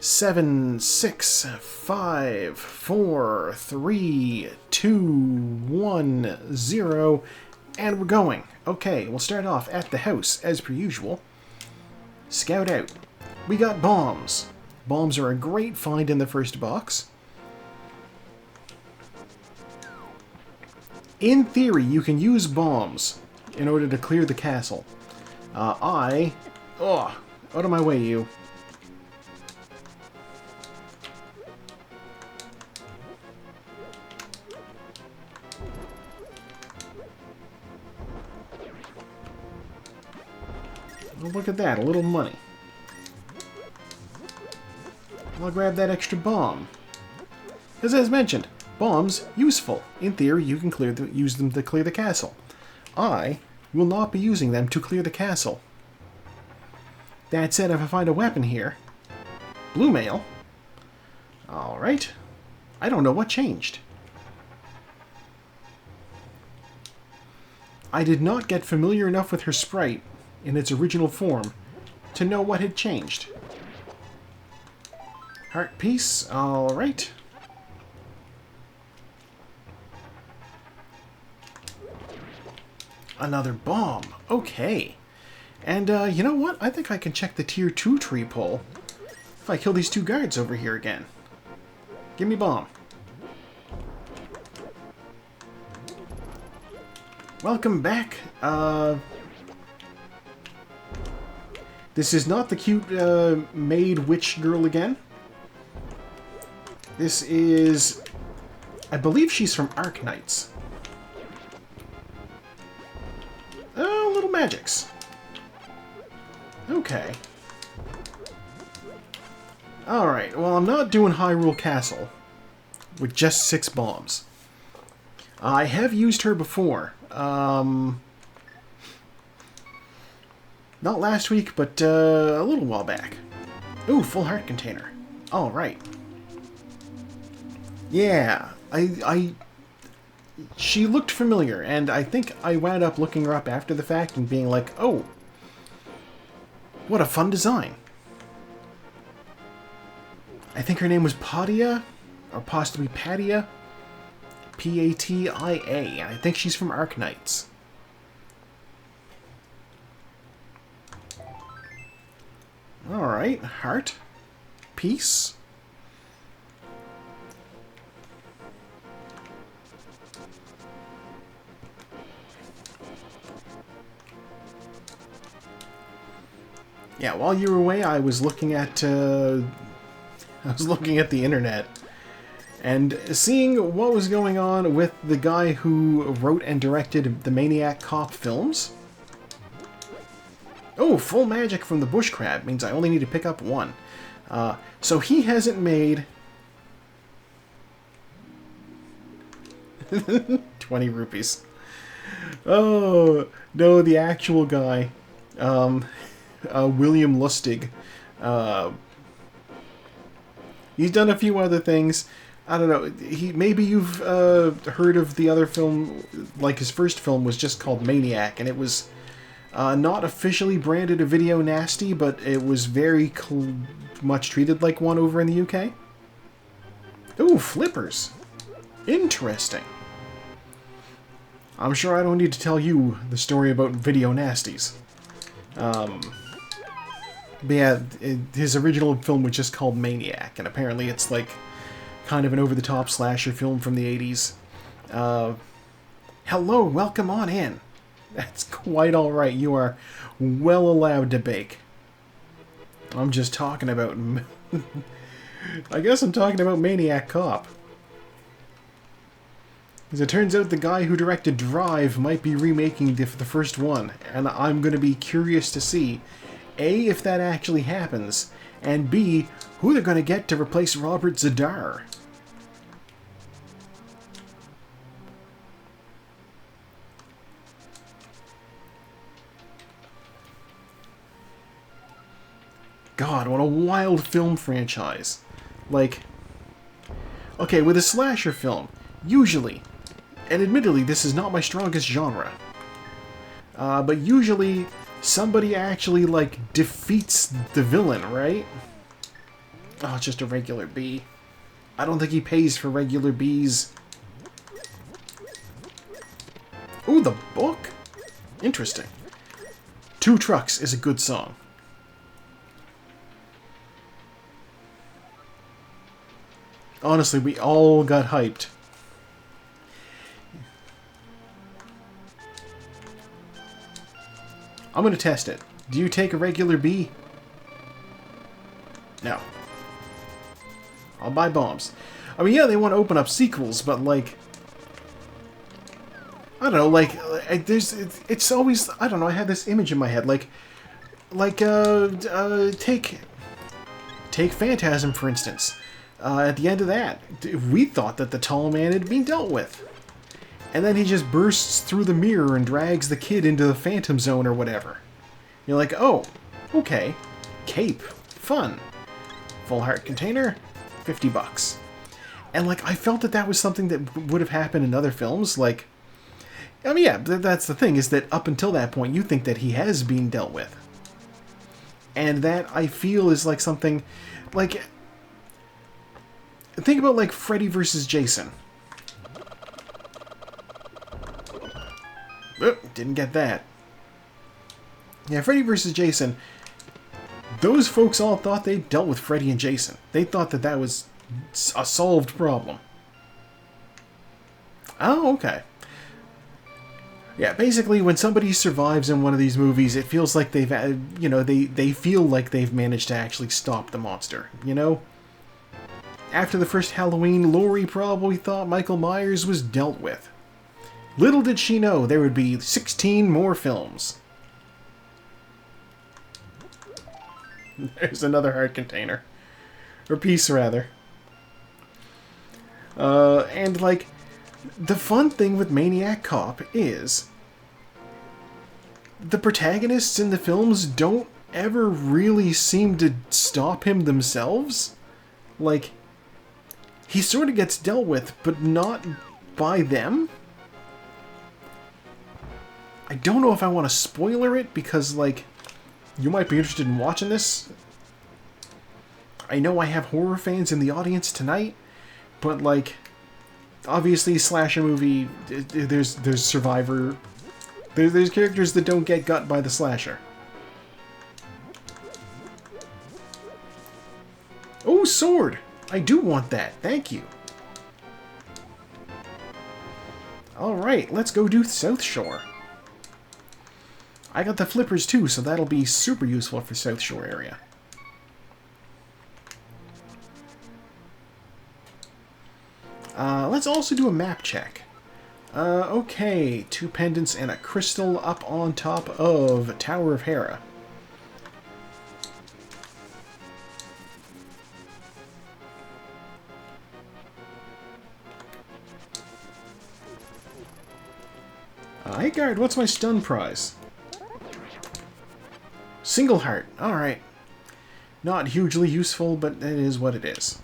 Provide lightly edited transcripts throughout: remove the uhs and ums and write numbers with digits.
7, 6, 5, 4, 3, 2, 1, 0, and we're going. Okay, we'll start off at the house, as per usual. Scout out. We got bombs. Bombs are a great find in the first box. In theory, you can use bombs in order to clear the castle. Out of my way, you. Well, look at that, a little money. I'll grab that extra bomb. Because as mentioned, bombs, useful. In theory, you can use them to clear the castle. I will not be using them to clear the castle. That said, if I find a weapon here... Blue mail. Alright. I don't know what changed. I did not get familiar enough with her sprite in its original form to know what had changed. Heart piece, alright. Another bomb, okay. And you know what? I think I can check the tier 2 tree pole if I kill these two guards over here again. Give me bomb. Welcome back. This is not the cute maid witch girl again. This is... I believe she's from Arknights. Oh, little magics. Okay. Alright, well, I'm not doing Hyrule Castle with just 6 bombs. I have used her before. Not last week, but a little while back. Ooh, full heart container. Alright. Yeah, she looked familiar, and I think I wound up looking her up after the fact and being like, oh, what a fun design. I think her name was Patia, or possibly Patia. P-A-T-I-A, and I think she's from Arknights. Alright, heart. Peace. Yeah, while you were away, I was looking at the internet and seeing what was going on with the guy who wrote and directed the Maniac Cop films. Oh, full magic from the bush crab means I only need to pick up one. So he hasn't made 20 rupees. Oh, no, the actual guy. William Lustig. He's done a few other things. I don't know. Maybe you've heard of the other film. Like his first film was just called Maniac, and it was not officially branded a video nasty, but it was very much treated like one over in the UK. Ooh, flippers. Interesting. I'm sure I don't need to tell you the story about video nasties. But yeah, his original film was just called Maniac, and apparently it's like kind of an over-the-top slasher film from the 80s. Hello, welcome on in. That's quite alright, you are well allowed to bake. I'm just talking about... I guess I'm talking about Maniac Cop. As it turns out, the guy who directed Drive might be remaking the first one, and I'm going to be curious to see, A, if that actually happens, and B, who they're going to get to replace Robert Zadar. God, what a wild film franchise. Like, okay, with a slasher film, usually, and admittedly this is not my strongest genre, but usually somebody actually, like, defeats the villain, right? Oh, it's just a regular bee. I don't think he pays for regular bees. Ooh, the book? Interesting. Two Trucks is a good song. Honestly, we all got hyped. I'm gonna test it. Do you take a regular bee? No. I'll buy bombs. I mean, yeah, they want to open up sequels, but like, I don't know, like, it's always, I don't know, I have this image in my head, take Phantasm, for instance. At the end of that, we thought that the tall man had been dealt with. And then he just bursts through the mirror and drags the kid into the Phantom Zone or whatever. You're like, oh, okay. Cape. Fun. Full heart container, $50. And, like, I felt that that was something that would have happened in other films. Like, I mean, yeah, that's the thing, is that up until that point, you think that he has been dealt with. And that, I feel, is, like, something, like, think about, like, Freddy versus Jason. Oh, didn't get that. Yeah, Freddy versus Jason, those folks all thought they dealt with Freddy and Jason. They thought that that was a solved problem. Oh, okay. Yeah, basically, when somebody survives in one of these movies, it feels like they've, you know, they feel like they've managed to actually stop the monster, you know? After the first Halloween, Laurie probably thought Michael Myers was dealt with. Little did she know there would be 16 more films. There's another heart container. Or piece, rather. And, like, the fun thing with Maniac Cop is the protagonists in the films don't ever really seem to stop him themselves. Like, he sort of gets dealt with, but not by them. I don't know if I want to spoiler it, because, like, you might be interested in watching this. I know I have horror fans in the audience tonight, but, like, obviously, slasher movie, there's survivor. There's characters that don't get got by the slasher. Oh, sword! I do want that. Thank you. Alright, let's go do South Shore. I got the flippers too, so that'll be super useful for South Shore area. Let's also do a map check. Okay, 2 pendants and a crystal up on top of Tower of Hera. Hey guard, what's my stun prize? Single heart, alright. Not hugely useful, but it is what it is.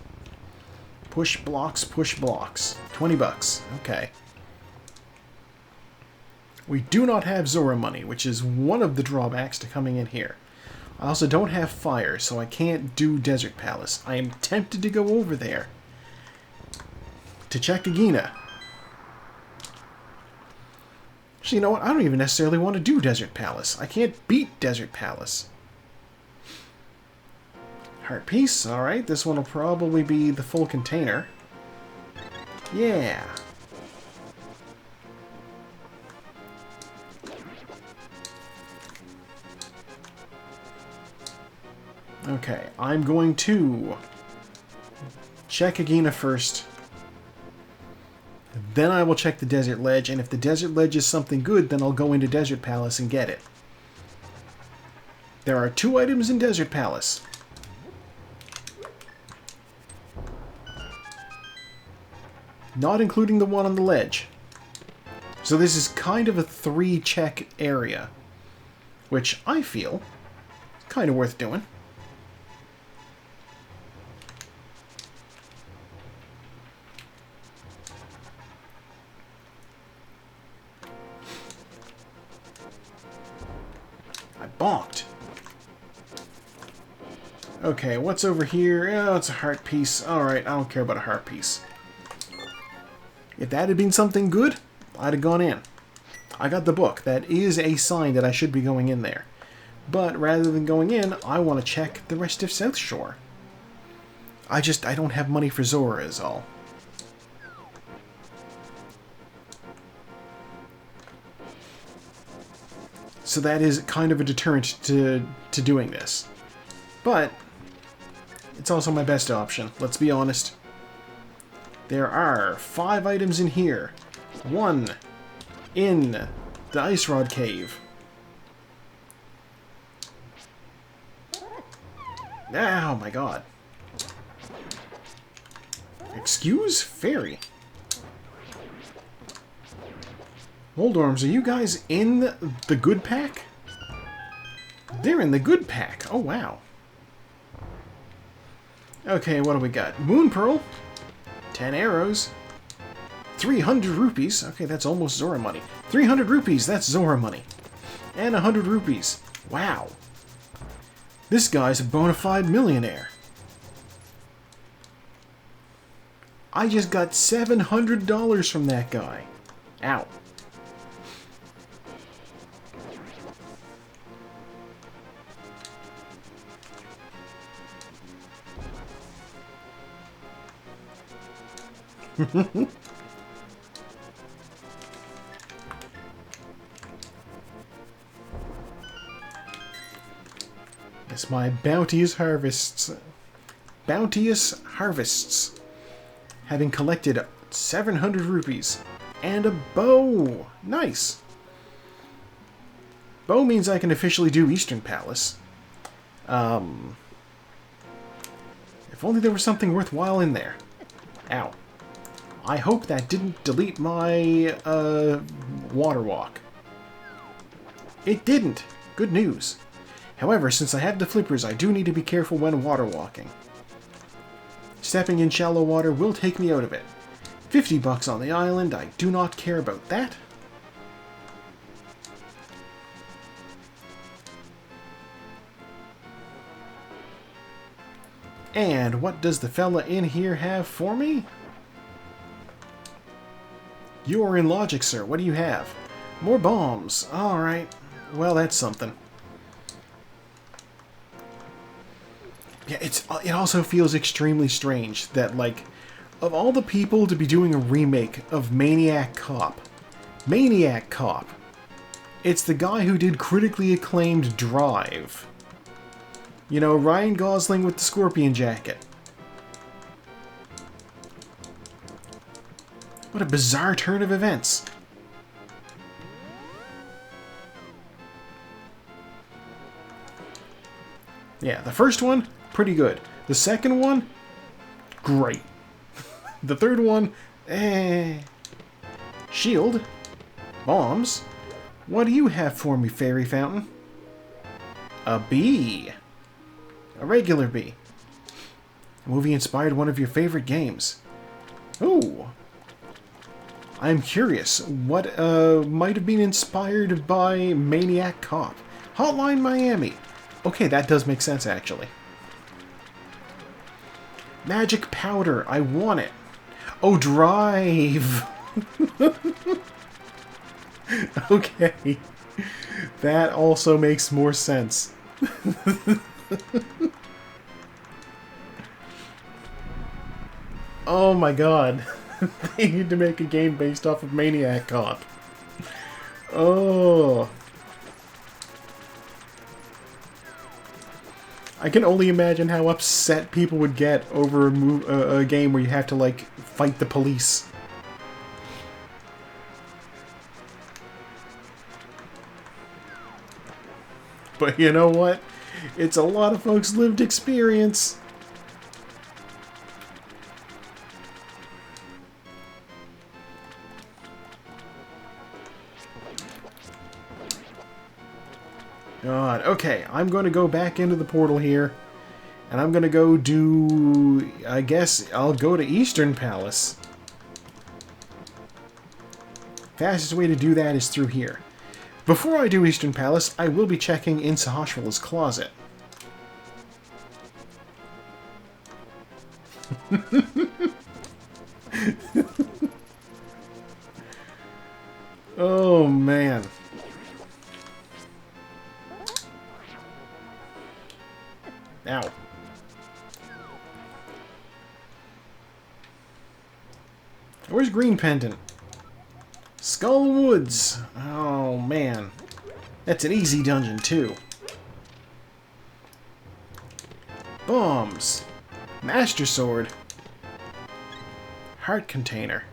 Push blocks, push blocks. $20, okay. We do not have Zora money, which is one of the drawbacks to coming in here. I also don't have fire, so I can't do Desert Palace. I am tempted to go over there to check Agina. Actually, you know what? I don't even necessarily want to do Desert Palace. I can't beat Desert Palace. Heart piece, alright. This one will probably be the full container. Yeah. Okay, I'm going to check Agina first. Then I will check the Desert Ledge, and if the Desert Ledge is something good, then I'll go into Desert Palace and get it. There are 2 items in Desert Palace. Not including the one on the ledge. So this is kind of a 3-check area, which I feel kind of worth doing. I bonked. Okay, what's over here? Oh, it's a heart piece. Alright, I don't care about a heart piece. If that had been something good, I'd have gone in. I got the book. That is a sign that I should be going in there. But rather than going in, I want to check the rest of South Shore. I don't have money for Zora is all. So that is kind of a deterrent to doing this. But it's also my best option, let's be honest. There are 5 items in here. 1 in the Ice Rod Cave. Oh my god. Excuse? Fairy. Moldorms, are you guys in the good pack? They're in the good pack. Oh, wow. Okay, what do we got? Moon Pearl. 10 arrows. 300 rupees. Okay, that's almost Zora money. 300 rupees, that's Zora money. And 100 rupees. Wow. This guy's a bona fide millionaire. I just got $700 from that guy. Ow. Yes, my bounteous harvests. Bounteous harvests. Having collected 700 rupees. And a bow! Nice! Bow means I can officially do Eastern Palace. If only there was something worthwhile in there. Ow. I hope that didn't delete my, water walk. It didn't! Good news. However, since I have the flippers, I do need to be careful when water walking. Stepping in shallow water will take me out of it. 50 bucks on the island, I do not care about that. And what does the fella in here have for me? You are in logic, sir. What do you have? More bombs. Alright. Well, that's something. Yeah, it also feels extremely strange that, like, of all the people to be doing a remake of Maniac Cop, it's the guy who did critically acclaimed Drive. You know, Ryan Gosling with the scorpion jacket. What a bizarre turn of events. Yeah, the first one, pretty good. The second one, great. The third one, eh. Shield. Bombs. What do you have for me, Fairy Fountain? A bee. A regular bee. A movie inspired one of your favorite games. Ooh. I'm curious, what might have been inspired by Maniac Cop? Hotline Miami. Okay, that does make sense, actually. Magic powder. I want it. Oh, Drive. Okay. That also makes more sense. Oh my god. They need to make a game based off of Maniac Cop. Oh. I can only imagine how upset people would get over a game where you have to, like, fight the police. But you know what? It's a lot of folks' lived experience. God, okay, I'm going to go back into the portal here, and I'm going to go do, I guess, I'll go to Eastern Palace. Fastest way to do that is through here. Before I do Eastern Palace, I will be checking in Sahasrah's closet. Oh, man. Ow. Where's Green Pendant? Skull Woods. Oh, man. That's an easy dungeon, too. Bombs. Master Sword. Heart Container.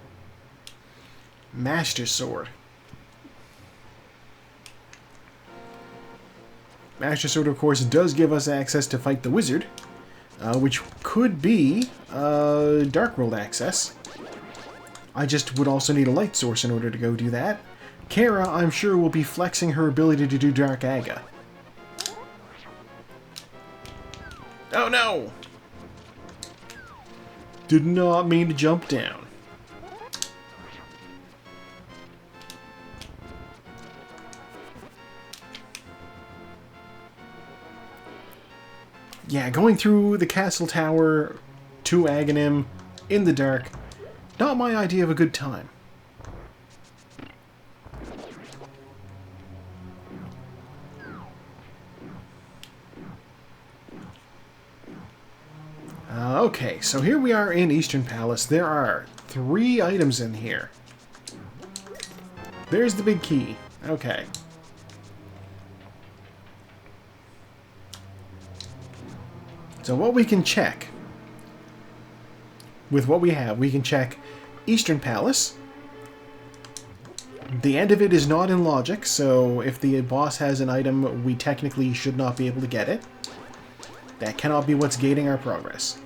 Master Sword. Master Sword, of course, does give us access to fight the wizard, which could be Dark World access. I just would also need a light source in order to go do that. Kara, I'm sure, will be flexing her ability to do Dark Aga. Oh no! Did not mean to jump down. Yeah, going through the castle tower to Aghanim in the dark, not my idea of a good time. Okay, so here we are in Eastern Palace. There are 3 items in here. There's the big key. Okay. So what we can check, with what we have, we can check Eastern Palace. The end of it is not in logic, so if the boss has an item, we technically should not be able to get it. That cannot be what's gating our progress.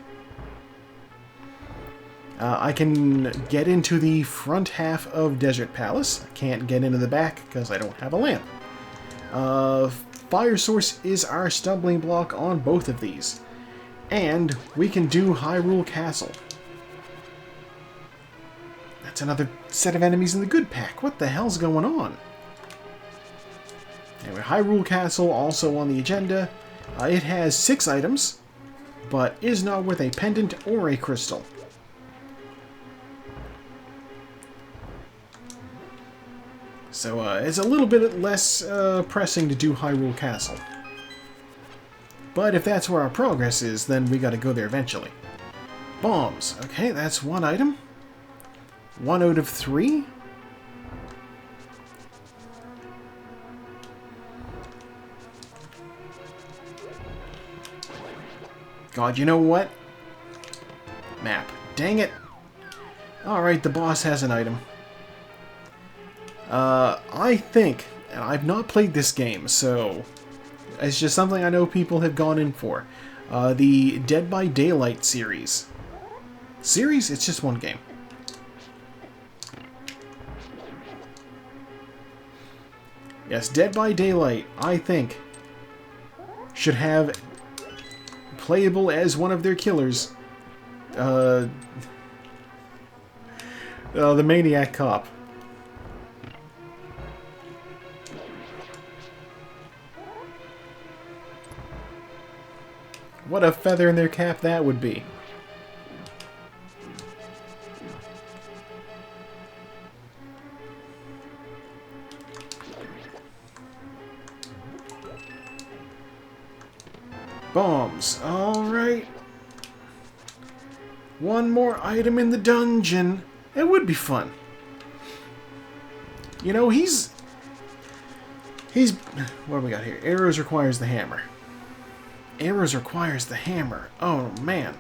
I can get into the front half of Desert Palace. I can't get into the back because I don't have a lamp. Fire Source is our stumbling block on both of these. And we can do Hyrule Castle. That's another set of enemies in the good pack. What the hell's going on? Anyway, Hyrule Castle also on the agenda. It has 6 items, but is not worth a pendant or a crystal. So it's a little bit less pressing to do Hyrule Castle. But if that's where our progress is, then we gotta go there eventually. Bombs. Okay, that's 1 item. 1 out of 3. God, you know what? Map. Dang it. Alright, the boss has an item. I think, and I've not played this game, so it's just something I know people have gone in for. The Dead by Daylight series. Series? It's just 1 game. Yes, Dead by Daylight, I think, should have playable as one of their killers. The Maniac Cop. What a feather in their cap that would be. Bombs. Alright. 1 more item in the dungeon. It would be fun. You know, he's... What do we got here? Arrows requires the hammer. Arrows requires the hammer. Oh, man.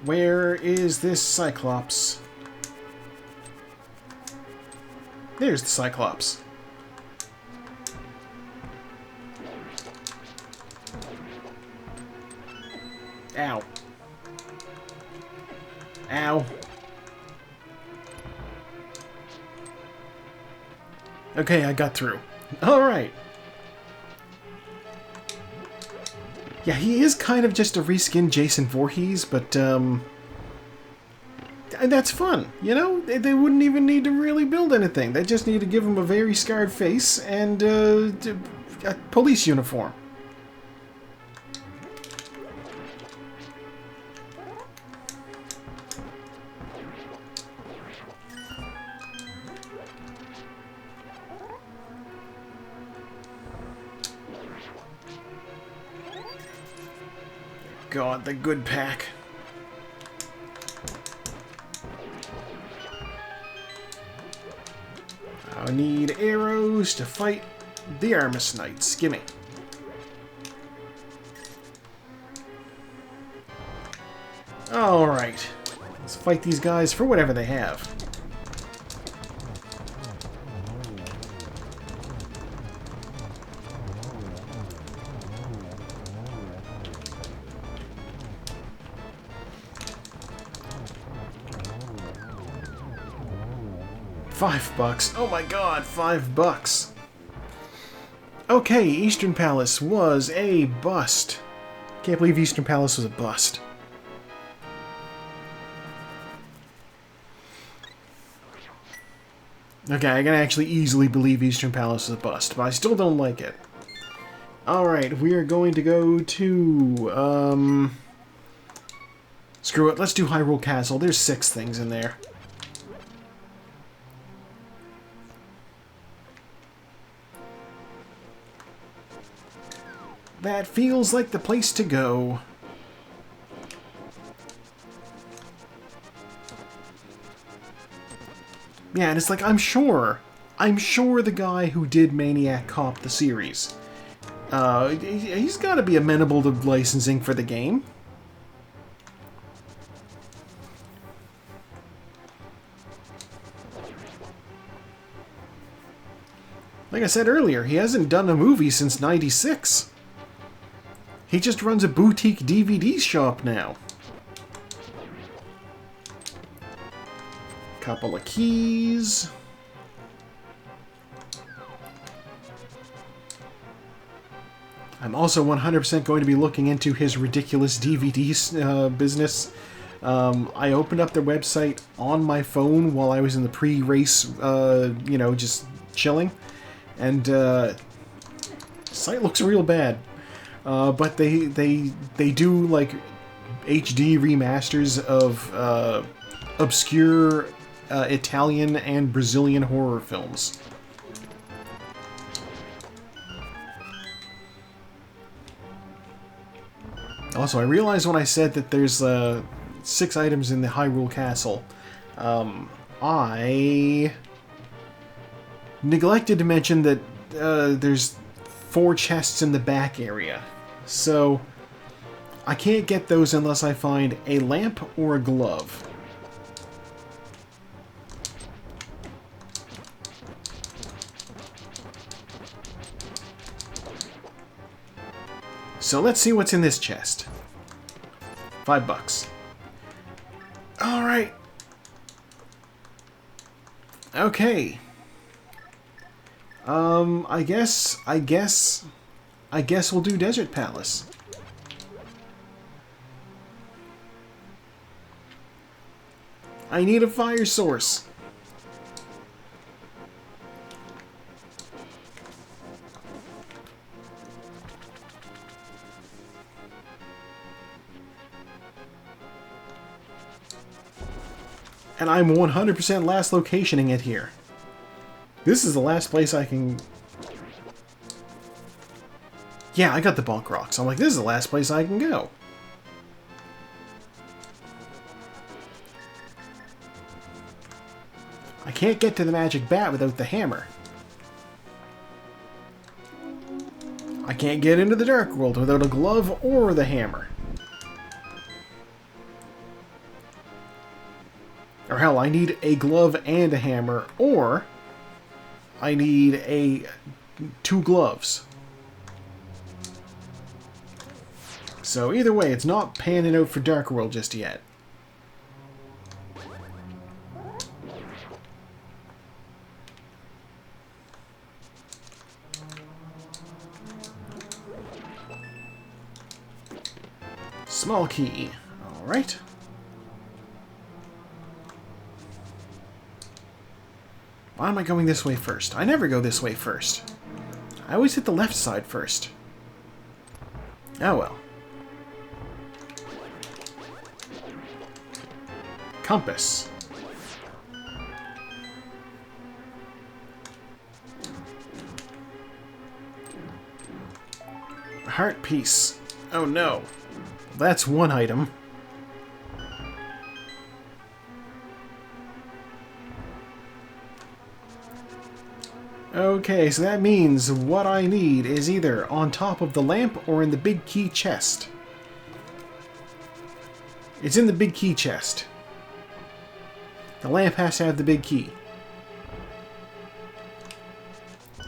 Where is this Cyclops? There's the Cyclops. Ow. Ow. Okay, I got through. Alright. Yeah, he is kind of just a reskinned Jason Voorhees, but, and that's fun, you know? They wouldn't even need to really build anything. They just need to give him a very scarred face and, a police uniform. God, the good pack. I need arrows to fight the Armis Knights. Gimme. Alright. Let's fight these guys for whatever they have. $5. Oh my god, $5. Okay, Eastern Palace was a bust. Can't believe Eastern Palace was a bust. Okay, I can actually easily believe Eastern Palace is a bust, but I still don't like it. Alright, we are going to go to, screw it, let's do Hyrule Castle. There's 6 things in there. That feels like the place to go. Yeah, and it's like, I'm sure the guy who did Maniac Cop the series, he's got to be amenable to licensing for the game. Like I said earlier, he hasn't done a movie since '96. He just runs a boutique DVD shop now. Couple of keys. I'm also 100% going to be looking into his ridiculous DVD business. I opened up their website on my phone while I was in the pre-race, you know, just chilling. And the site looks real bad. But they do like HD remasters of obscure Italian and Brazilian horror films. Also, I realized when I said that there's 6 items in the Hyrule Castle, I neglected to mention that there's 4 chests in the back area. So, I can't get those unless I find a lamp or a glove. So let's see what's in this chest. $5. Alright. Okay. I guess we'll do Desert Palace. I need a fire source. And I'm 100% last locationing it here. This is the last place I can... Yeah, I got the Bonk Rocks. I'm like, this is the last place I can go. I can't get to the Magic Bat without the hammer. I can't get into the Dark World without a glove or the hammer. Or hell, I need a glove and a hammer, or I need 2 gloves. So either way, it's not panning out for Dark World just yet. Small key. Alright. Why am I going this way first? I never go this way first. I always hit the left side first. Oh well. Compass. Heart piece. Oh no. That's one item. Okay, so that means what I need is either on top of the lamp or in the big key chest. It's in the big key chest. The lamp has to have the big key.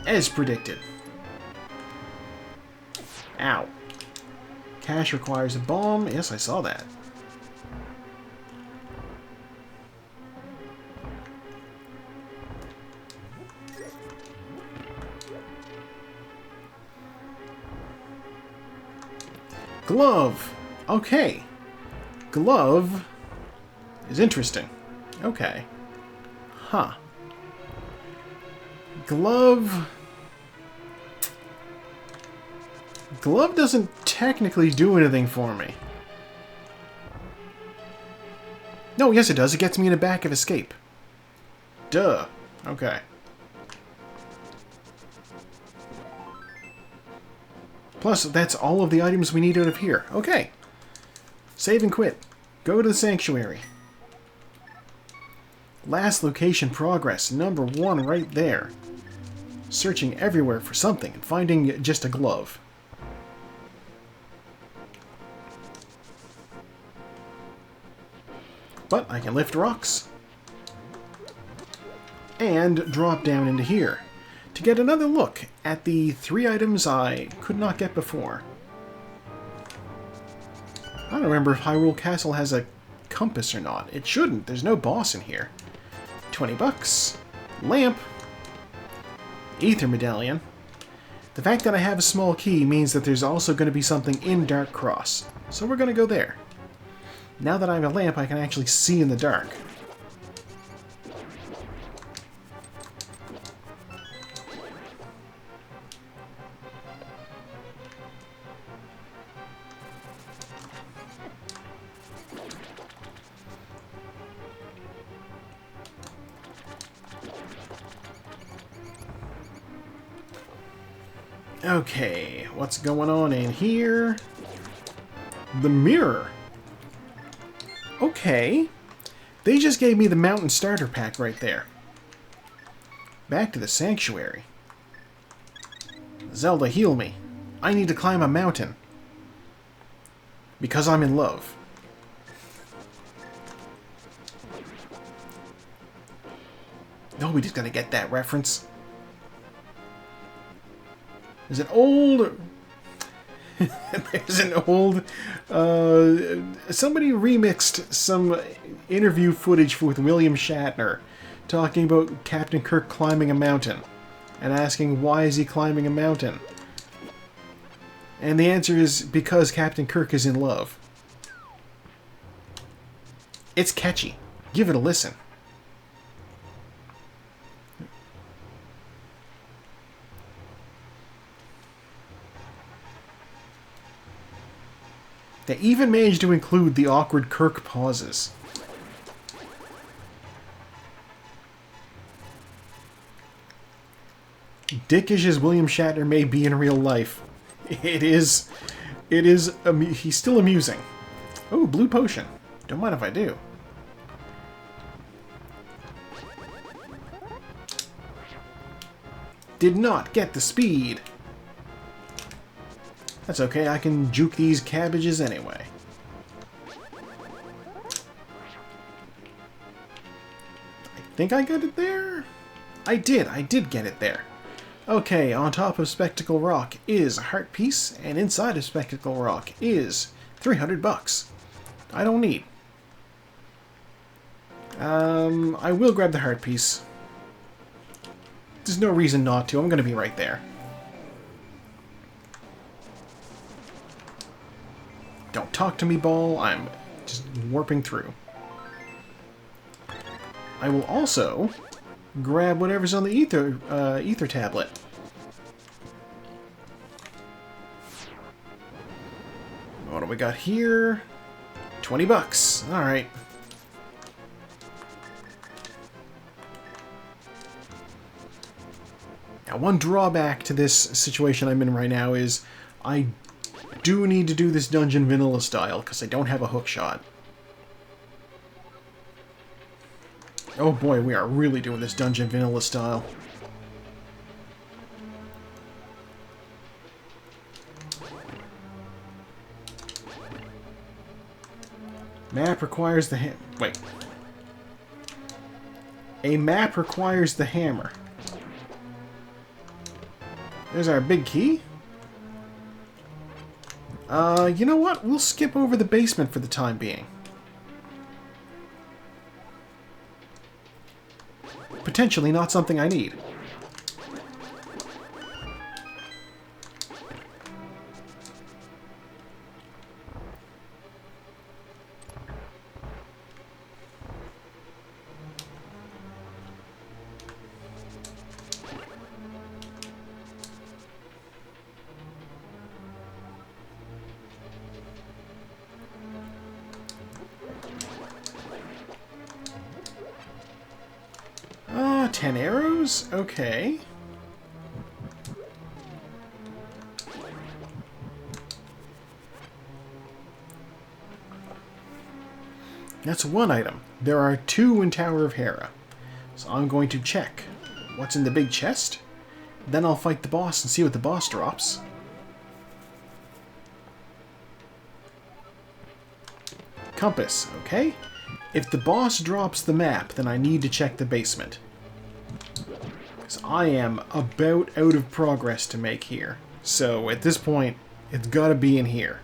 As predicted. Ow. Cash requires a bomb. Yes, I saw that. Glove. Okay. Glove is interesting. Okay. Huh. Glove... Glove doesn't technically do anything for me. No, yes it does. It gets me in the back of escape. Duh. Okay. Plus, that's all of the items we need out of here. Okay. Save and quit. Go to the sanctuary. Last location progress. Number 1 right there. Searching everywhere for something and finding just a glove. But I can lift rocks. And drop down into here. To get another look at the 3 items I could not get before. I don't remember if Hyrule Castle has a compass or not. It shouldn't. There's no boss in here. 20 bucks. Lamp. Ether medallion. The fact that I have a small key means that there's also going to be something in Dark Cross. So we're going to go there. Now that I have a lamp, I can actually see in the dark. Okay, what's going on in here? The mirror. Okay. They just gave me the mountain starter pack right there. Back to the sanctuary. Zelda, heal me. I need to climb a mountain. Because I'm in love. Nobody's gonna get that reference. There's an old... There's an old... somebody remixed some interview footage with William Shatner talking about Captain Kirk climbing a mountain and asking why is he climbing a mountain. And the answer is because Captain Kirk is in love. It's catchy. Give it a listen. They even managed to include the awkward Kirk pauses. Dickish as William Shatner may be in real life, he's still amusing. Oh, blue potion. Don't mind if I do. Did not get the speed. That's okay, I can juke these cabbages anyway. I think I got it there? I did get it there. Okay, on top of Spectacle Rock is a heart piece, and inside of Spectacle Rock is 300 bucks. I don't need. I will grab the heart piece. There's no reason not to, I'm gonna be right there. Don't talk to me, ball. I'm just warping through. I will also grab whatever's on the ether tablet. What do we got here? 20 bucks. All right. Now, one drawback to this situation I'm in right now is I do need to do this dungeon vanilla style because I don't have a hook shot. Oh boy, we are really doing this dungeon vanilla style. Map requires the wait. A map requires the hammer. There's our big key. You know what? We'll skip over the basement for the time being. Potentially not something I need. Ah, 10 arrows? Okay. That's one item. There are 2 in Tower of Hera. So I'm going to check what's in the big chest. Then I'll fight the boss and see what the boss drops. Compass, okay. If the boss drops the map, then I need to check the basement. Because I am about out of progress to make here. So at this point, it's got to be in here.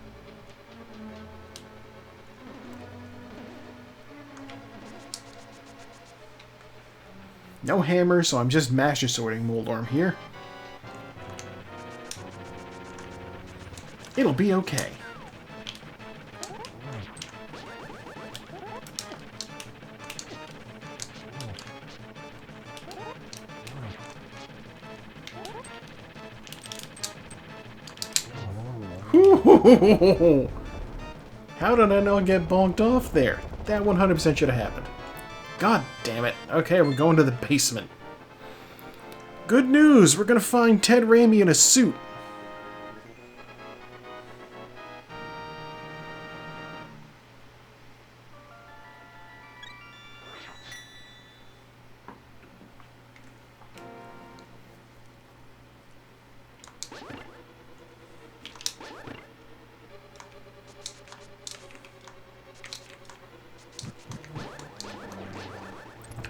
No hammer, so I'm just master sorting Moldorm here. It'll be okay. How did I not get bonked off there? That 100% should have happened. God damn it. Okay, we're going to the basement. Good news! We're gonna find Ted Raimi in a suit.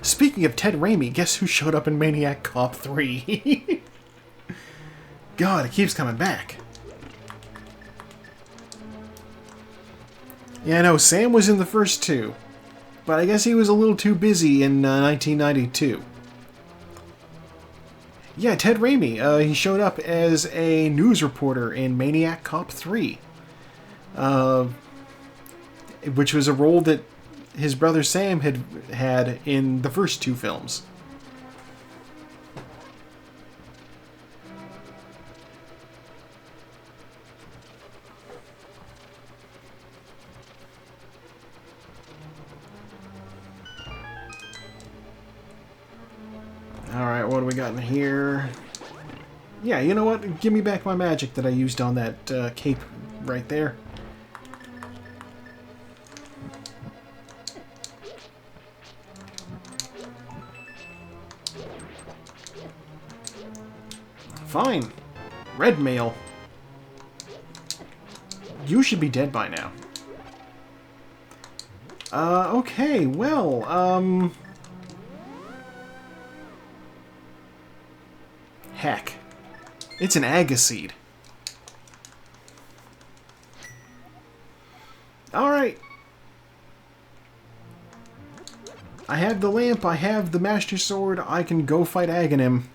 Speaking of Ted Raimi, guess who showed up in Maniac Cop 3? God, it keeps coming back. Yeah, no, Sam was in the first 2. But I guess he was a little too busy in 1992. Yeah, Ted Raimi. He showed up as a news reporter in Maniac Cop 3. Which was a role that his brother Sam had in the first 2 films. Alright, what do we got in here? Yeah, you know what? Give me back my magic that I used on that cape right there. Fine. Red mail. You should be dead by now. Okay, well, heck. It's an agaseed. Alright. I have the lamp, I have the Master Sword, I can go fight Aghanim.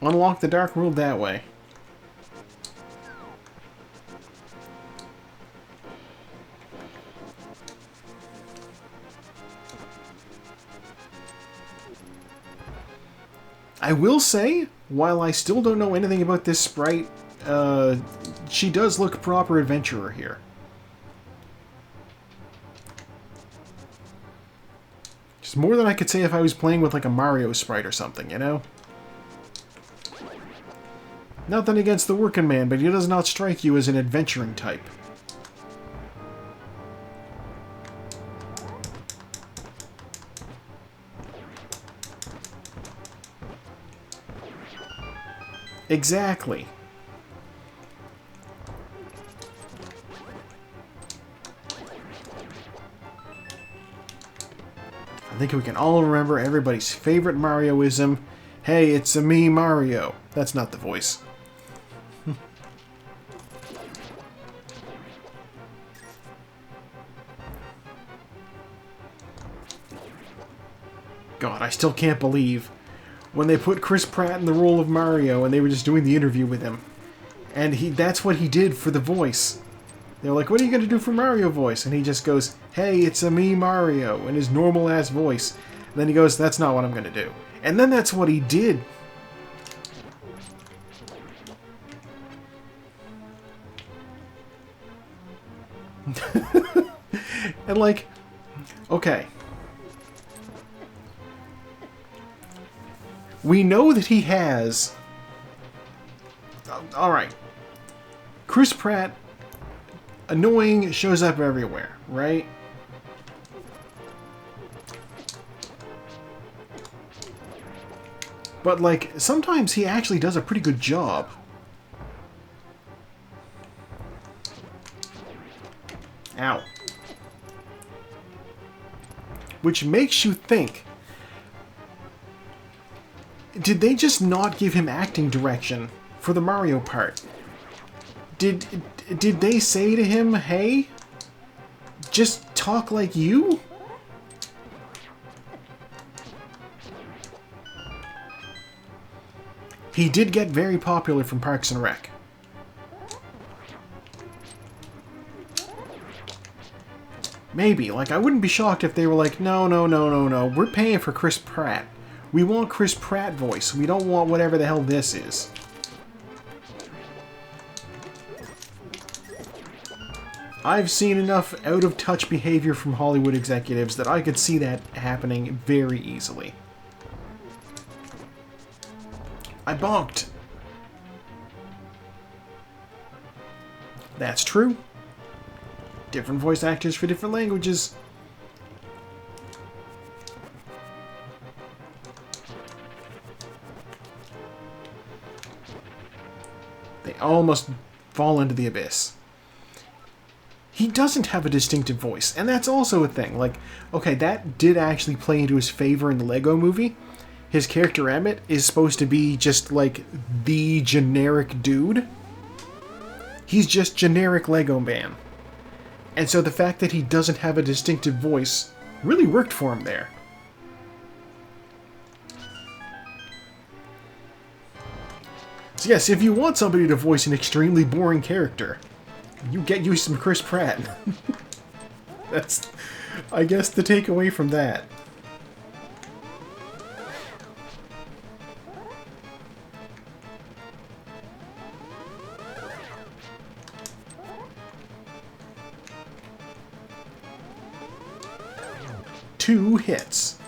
Unlock the Dark World that way. I will say, while I still don't know anything about this sprite, she does look proper adventurer here. Just more than I could say if I was playing with like a Mario sprite or something, you know? Nothing against the working man, but he does not strike you as an adventuring type. Exactly. I think we can all remember everybody's favorite Marioism. Hey, it's a me, Mario. That's not the voice. God, I still can't believe when they put Chris Pratt in the role of Mario and they were just doing the interview with him. And that's what he did for the voice. They're like, what are you going to do for Mario voice? And he just goes, hey, it's a me, Mario, in his normal-ass voice. And then he goes, that's not what I'm going to do. And then that's what he did. And like, okay. We know that he has... Alright. Chris Pratt, annoying, shows up everywhere, right? But, like, sometimes he actually does a pretty good job. Ow. Which makes you think... Did they just not give him acting direction for the Mario part? Did they say to him, hey, just talk like you? He did get very popular from Parks and Rec. Maybe. Like, I wouldn't be shocked if they were like, no, we're paying for Chris Pratt. We want Chris Pratt voice. We don't want whatever the hell this is. I've seen enough out-of-touch behavior from Hollywood executives that I could see that happening very easily. I bonked. That's true. Different voice actors for different languages. They almost fall into the abyss. He doesn't have a distinctive voice, and that's also a thing. Like, okay, that did actually play into his favor in the Lego movie. His character Emmett is supposed to be just, like, the generic dude. He's just generic Lego man. And so the fact that he doesn't have a distinctive voice really worked for him there. So yes, if you want somebody to voice an extremely boring character, you get used to Chris Pratt. That's, I guess, the takeaway from that. Two hits.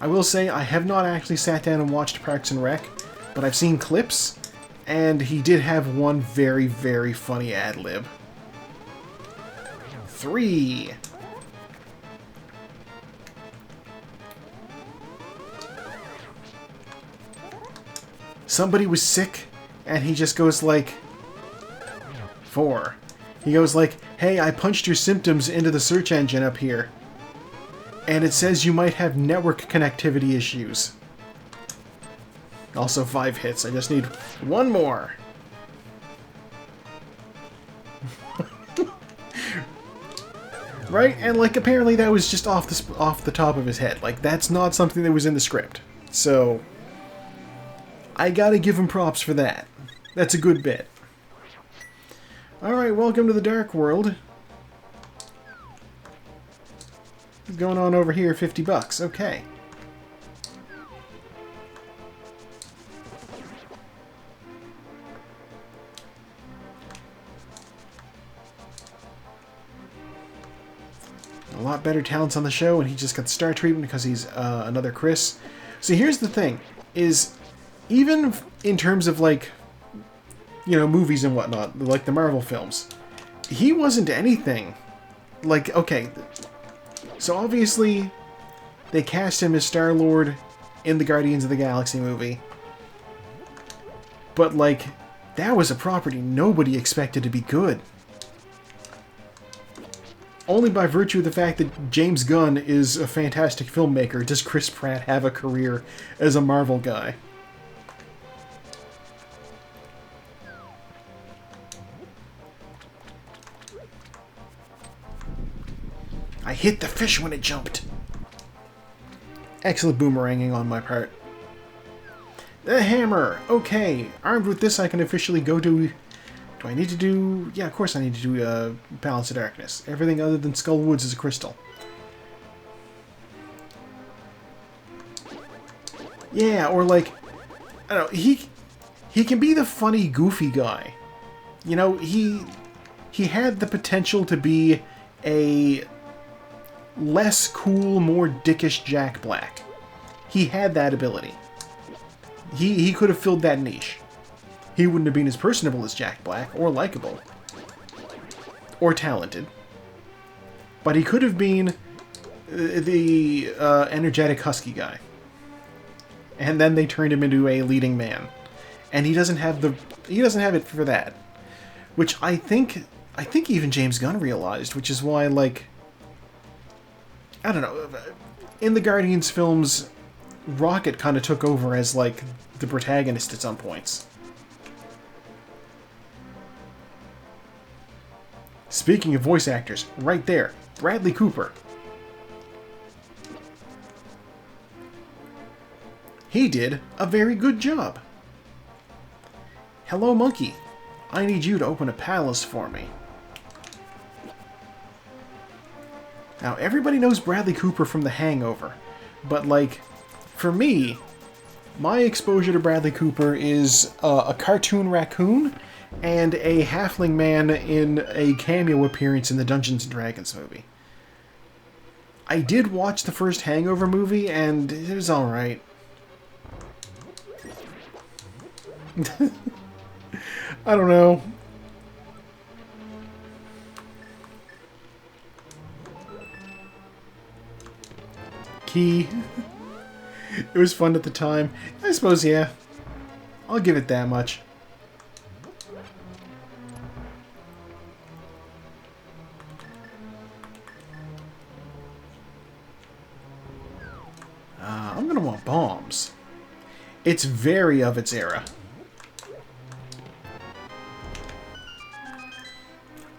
I will say I have not actually sat down and watched Parks and Rec, but I've seen clips, and he did have one very, very funny ad-lib. 3. Somebody was sick, and he just goes like... 4. He goes like, hey, I punched your symptoms into the search engine up here. And it says you might have network connectivity issues. Also 5 hits. I just need one more. Right? And like apparently that was just off the top of his head. Like that's not something that was in the script. So I gotta give him props for that. That's a good bit. Alright, welcome to the Dark World. What's going on over here? $50. Okay. lot better talents on the show, and he just got star treatment because he's another Chris. So here's the thing, is even in terms of, like, you know, movies and whatnot, like the Marvel films, he wasn't anything. Like, okay, so obviously they cast him as Star-Lord in the Guardians of the Galaxy movie, but, like, that was a property nobody expected to be good. Only by virtue of the fact that James Gunn is a fantastic filmmaker does Chris Pratt have a career as a Marvel guy. I hit the fish when it jumped. Excellent boomeranging on my part. The hammer! Okay, armed with this I can officially go to... Do I need to do... Yeah, of course I need to do Balance of Darkness. Everything other than Skull Woods is a crystal. Yeah, or like... I don't know, he can be the funny, goofy guy. You know, he had the potential to be a less cool, more dickish Jack Black. He had that ability. He could have filled that niche. He wouldn't have been as personable as Jack Black, or likable, or talented. But he could have been the energetic husky guy. And then they turned him into a leading man. And he doesn't have it for that. Which I think even James Gunn realized, which is why, like, I don't know, in the Guardians films, Rocket kind of took over as, like, the protagonist at some points. Speaking of voice actors, right there, Bradley Cooper. He did a very good job. Hello, monkey. I need you to open a palace for me. Now, everybody knows Bradley Cooper from The Hangover, but, like, for me, my exposure to Bradley Cooper is a cartoon raccoon and a halfling man in a cameo appearance in the Dungeons & Dragons movie. I did watch the first Hangover movie, and it was alright. I don't know. Key. It was fun at the time. I suppose, yeah. I'll give it that much. I'm gonna want bombs. It's very of its era.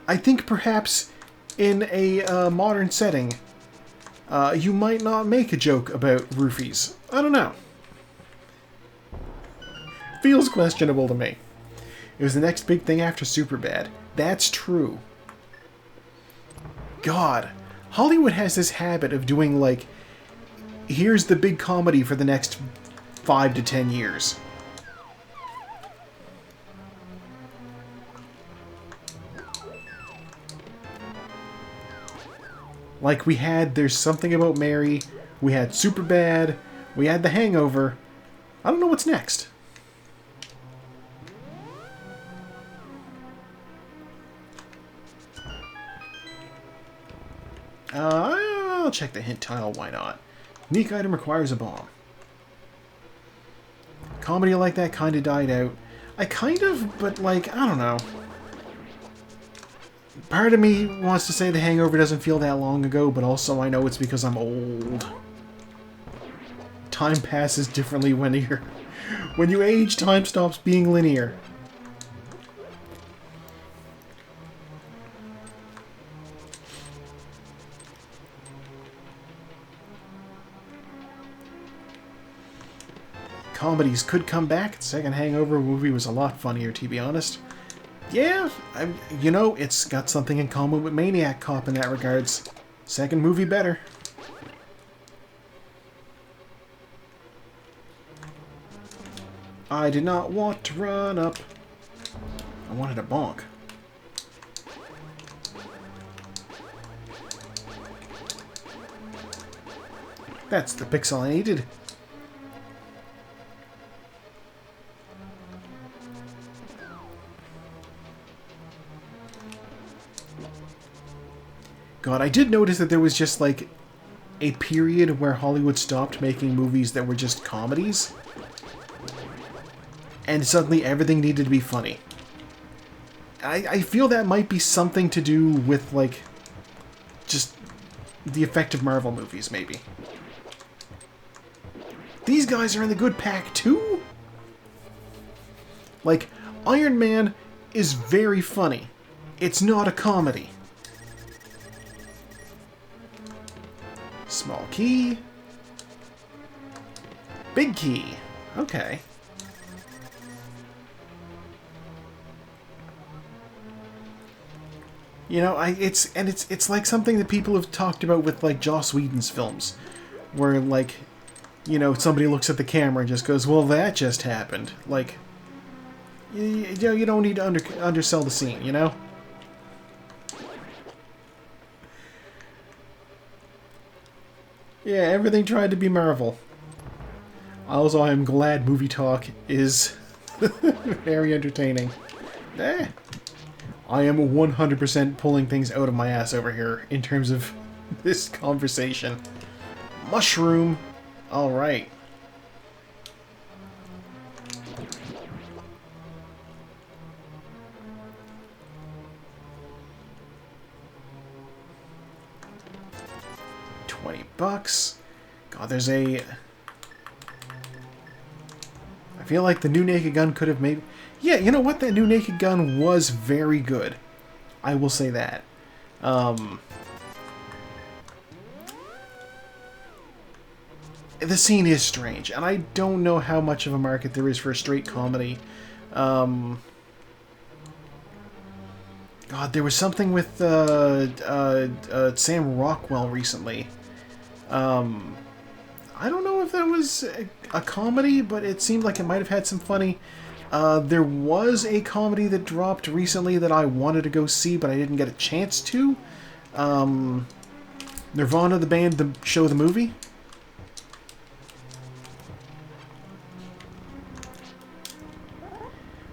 I think perhaps in a modern setting, you might not make a joke about roofies. I don't know. Feels questionable to me. It was the next big thing after Superbad. That's true. God, Hollywood has this habit of doing, like, here's the big comedy for the next 5 to 10 years. Like, we had There's Something About Mary, we had Superbad, we had The Hangover. I don't know what's next. I'll check the hint tile, why not? Unique item requires a bomb. Comedy like that kind of died out. But, like, I don't know. Part of me wants to say The Hangover doesn't feel that long ago, but also I know it's because I'm old. Time passes differently when you age, time stops being linear. Comedies could come back. The second Hangover movie was a lot funnier, to be honest. Yeah, you know, it's got something in common with Maniac Cop in that regards. Second movie better. I did not want to run up. I wanted a bonk. That's the pixel I needed. God, I did notice that there was just, like, a period where Hollywood stopped making movies that were just comedies. And suddenly everything needed to be funny. I feel that might be something to do with, like, just the effect of Marvel movies, maybe. These guys are in the good pack, too? Like, Iron Man is very funny. It's not a comedy. Small key. Big key. Okay. You know, it's like something that people have talked about with, like, Joss Whedon's films, where, like, you know, somebody looks at the camera and just goes, "Well, that just happened." Like, you don't need to undersell the scene, you know. Yeah, everything tried to be Marvel. Also, I'm glad movie talk is very entertaining. Eh. I am 100% pulling things out of my ass over here in terms of this conversation. Mushroom. Alright. $20. God, there's a... I feel like the new Naked Gun could have maybe... Yeah, you know what? That new Naked Gun was very good. I will say that. The scene is strange, and I don't know how much of a market there is for a straight comedy. God, there was something with Sam Rockwell recently. I don't know if that was a comedy, but it seemed like it might have had some funny. There was a comedy that dropped recently that I wanted to go see, but I didn't get a chance to. Nirvana, the band, the show, the movie.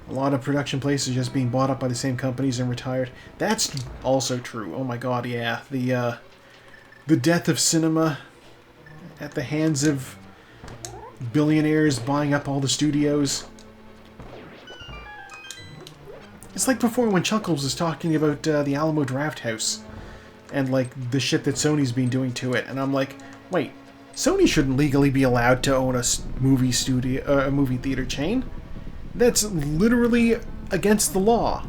A lot of production places just being bought up by the same companies and retired. That's also true. Oh my god, yeah. The death of cinema at the hands of billionaires buying up all the studios. It's like before when Chuckles was talking about the Alamo Drafthouse and, like, the shit that Sony's been doing to it. And I'm like, wait, Sony shouldn't legally be allowed to own a movie studio, a movie theater chain. That's literally against the law.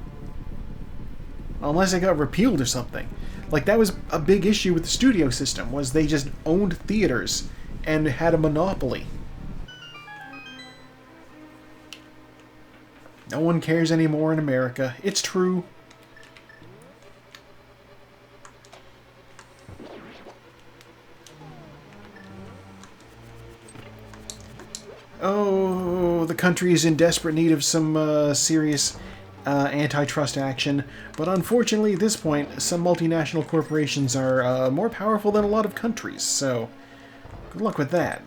Unless it got repealed or something. Like, that was a big issue with the studio system, was they just owned theaters and had a monopoly. No one cares anymore in America. It's true. Oh, the country is in desperate need of some serious antitrust action, but unfortunately at this point, some multinational corporations are more powerful than a lot of countries, so good luck with that.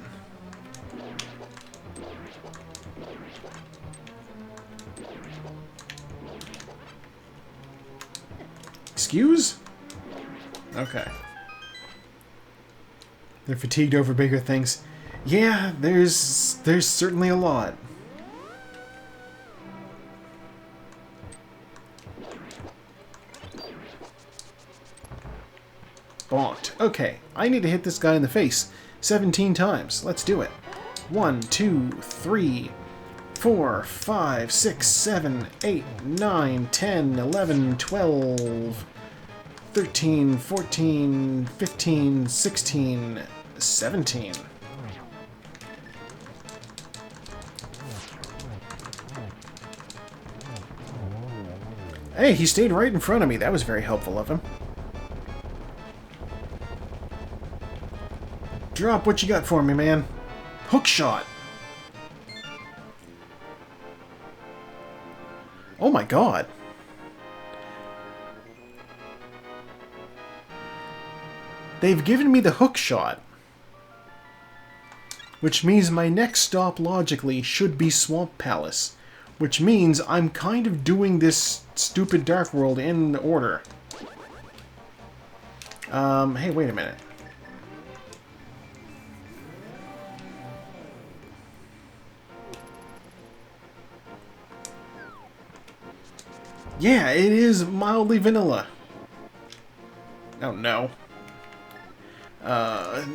Excuse? Okay. They're fatigued over bigger things. Yeah, there's certainly a lot. Bonked. Okay, I need to hit this guy in the face 17 times. Let's do it. 1, 2, 3, 4, 5, 6, 7, 8, 9, 10, 11, 12, 13, 14, 15, 16, 17. Hey, he stayed right in front of me. That was very helpful of him. Drop what you got for me, man. Hook shot. Oh my god. They've given me the hook shot. which means my next stop logically should be Swamp Palace, which means I'm kind of doing this stupid Dark World in order. Hey, wait a minute. Yeah, it is mildly vanilla. Oh, no.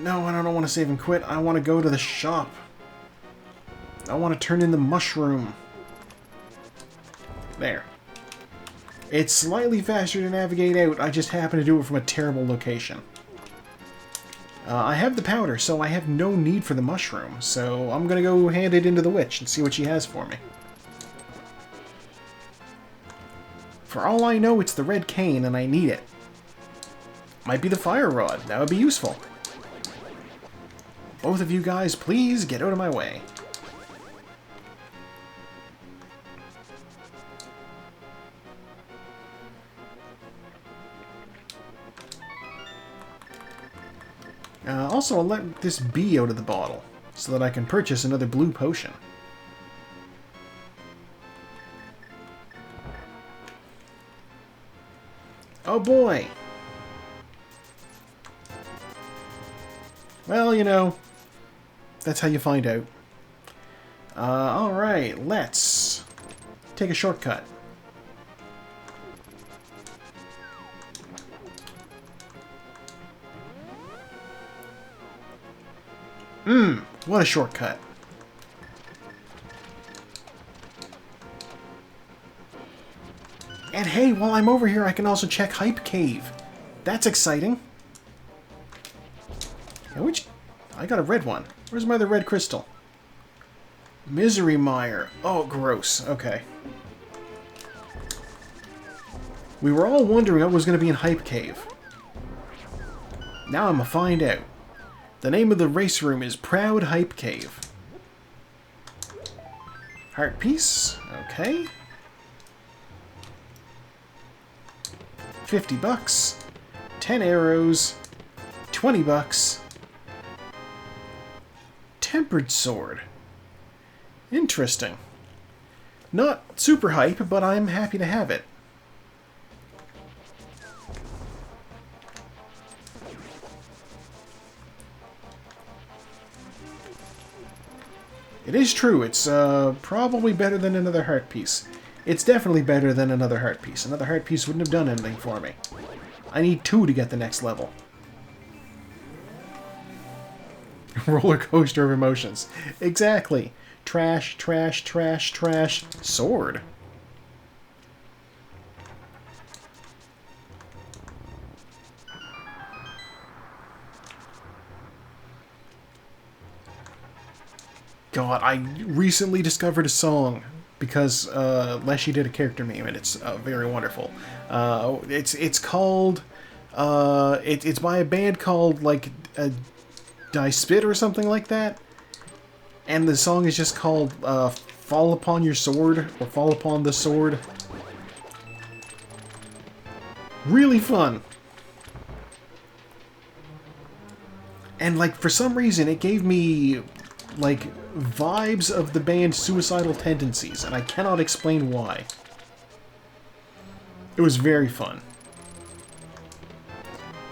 No, I don't want to save and quit. I want to go to the shop. I want to turn in the mushroom. There. It's slightly faster to navigate out. I just happen to do it from a terrible location. I have the powder, so I have no need for the mushroom. So I'm going to go hand it into the witch and see what she has for me. For all I know, it's the red cane, and I need it. Might be the fire rod. That would be useful. Both of you guys, please get out of my way. Also, I'll let this bee out of the bottle, so that I can purchase another blue potion. Oh boy! Well, you know, that's how you find out. Alright, let's take a shortcut. What a shortcut. And hey, while I'm over here, I can also check Hype Cave. That's exciting. And I got a red one. Where's my other red crystal? Misery Mire. Oh, gross. Okay. We were all wondering what was going to be in Hype Cave. Now I'm going to find out. The name of the race room is Proud Hype Cave. Heart piece. Okay. 50 bucks. 10 arrows. 20 bucks. Tempered sword. Interesting. Not super hype, but I'm happy to have it. It is true, it's probably better than another heart piece. It's definitely better than another heart piece. Another heart piece wouldn't have done anything for me. I need 2 to get the next level. Roller coaster of emotions. Exactly. Trash, trash, trash, trash. Sword. God, I recently discovered a song because Leshy did a character meme, and it's very wonderful. It's called it's by a band called like Die Spit or something like that, and the song is just called "Fall Upon Your Sword" or "Fall Upon the Sword." Really fun. And like for some reason it gave me like vibes of the band Suicidal Tendencies, and I cannot explain why. It was very fun.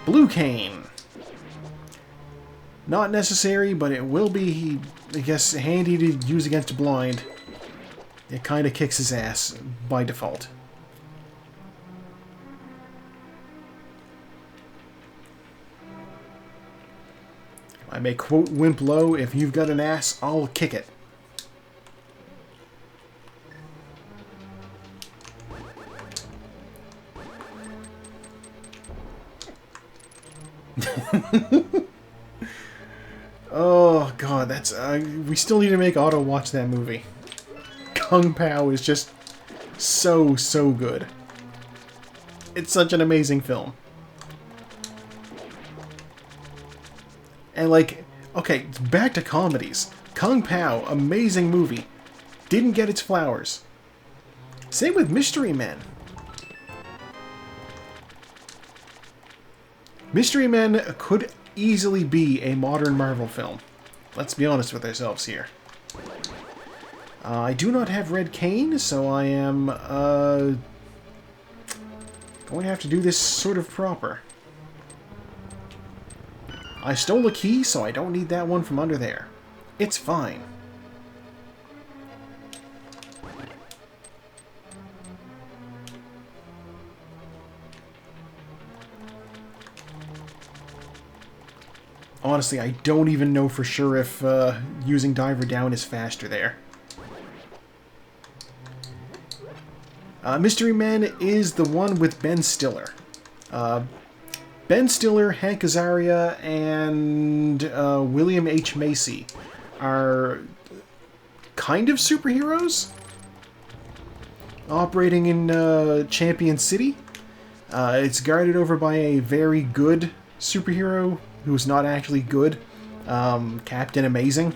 Blue cane. Not necessary, but it will be, I guess, handy to use against a blind. It kind of kicks his ass by default. I may quote Wimp Low, if you've got an ass, I'll kick it. Oh god, that's we still need to make Otto watch that movie. Kung Pao is just so good. It's such an amazing film. And like, okay, back to comedies. Kung Pao, amazing movie. Didn't get its flowers. Same with Mystery Men. Mystery Men could easily be a modern Marvel film. Let's be honest with ourselves here. I do not have red cane, so I am going to have to do this sort of proper. I stole a key, so I don't need that one from under there. It's fine. Honestly, I don't even know for sure if using Diver Down is faster there. Mystery Man is the one with Ben Stiller. Ben Stiller, Hank Azaria, and William H. Macy are kind of superheroes operating in Champion City. It's guarded over by a very good superhero who's not actually good, Captain Amazing.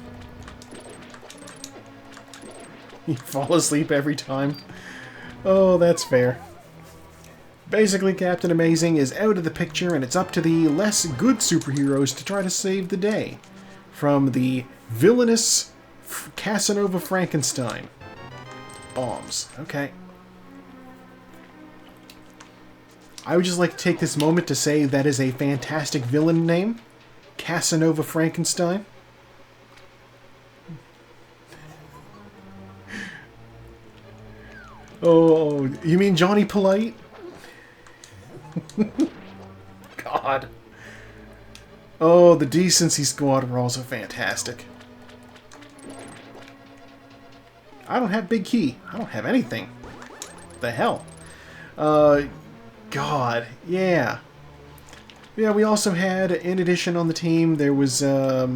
You fall asleep every time. Oh, that's fair. Basically, Captain Amazing is out of the picture, and it's up to the less good superheroes to try to save the day from the villainous Casanova Frankenstein. Bombs. Okay. I would just like to take this moment to say that is a fantastic villain name. Casanova Frankenstein. Oh, you mean Johnny Polite? God. Oh, the Decency Squad were also fantastic. I don't have Big Key. I don't have anything. What the hell? God, yeah. Yeah, we also had, in addition on the team, there was, yeah,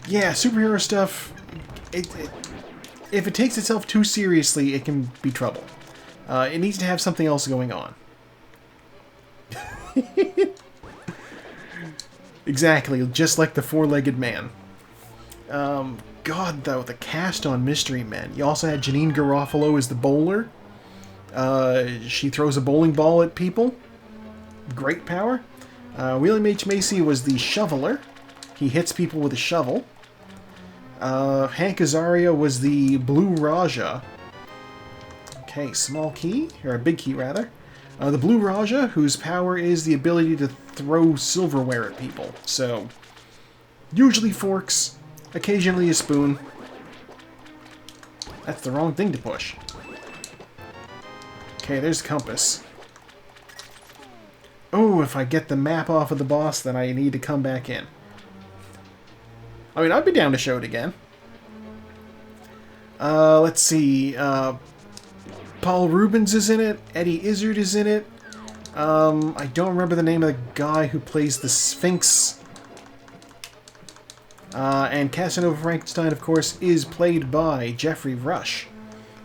superhero stuff. If it takes itself too seriously, it can be trouble. It needs to have something else going on. Exactly, just like the four-legged man. God, though, the cast on Mystery Men. You also had Janine Garofalo as the bowler. She throws a bowling ball at people. Great power. William H. Macy was the shoveler. He hits people with a shovel. Hank Azaria was the Blue Raja. Okay, small key, or a big key rather. The Blue Raja, whose power is the ability to throw silverware at people. So, usually forks, occasionally a spoon. That's the wrong thing to push. Okay, there's the compass. Oh, if I get the map off of the boss, then I need to come back in. I mean, I'd be down to show it again. Let's see. Paul Rubens is in it. Eddie Izzard is in it. I don't remember the name of the guy who plays the Sphinx. And Casanova Frankenstein, of course, is played by Jeffrey Rush.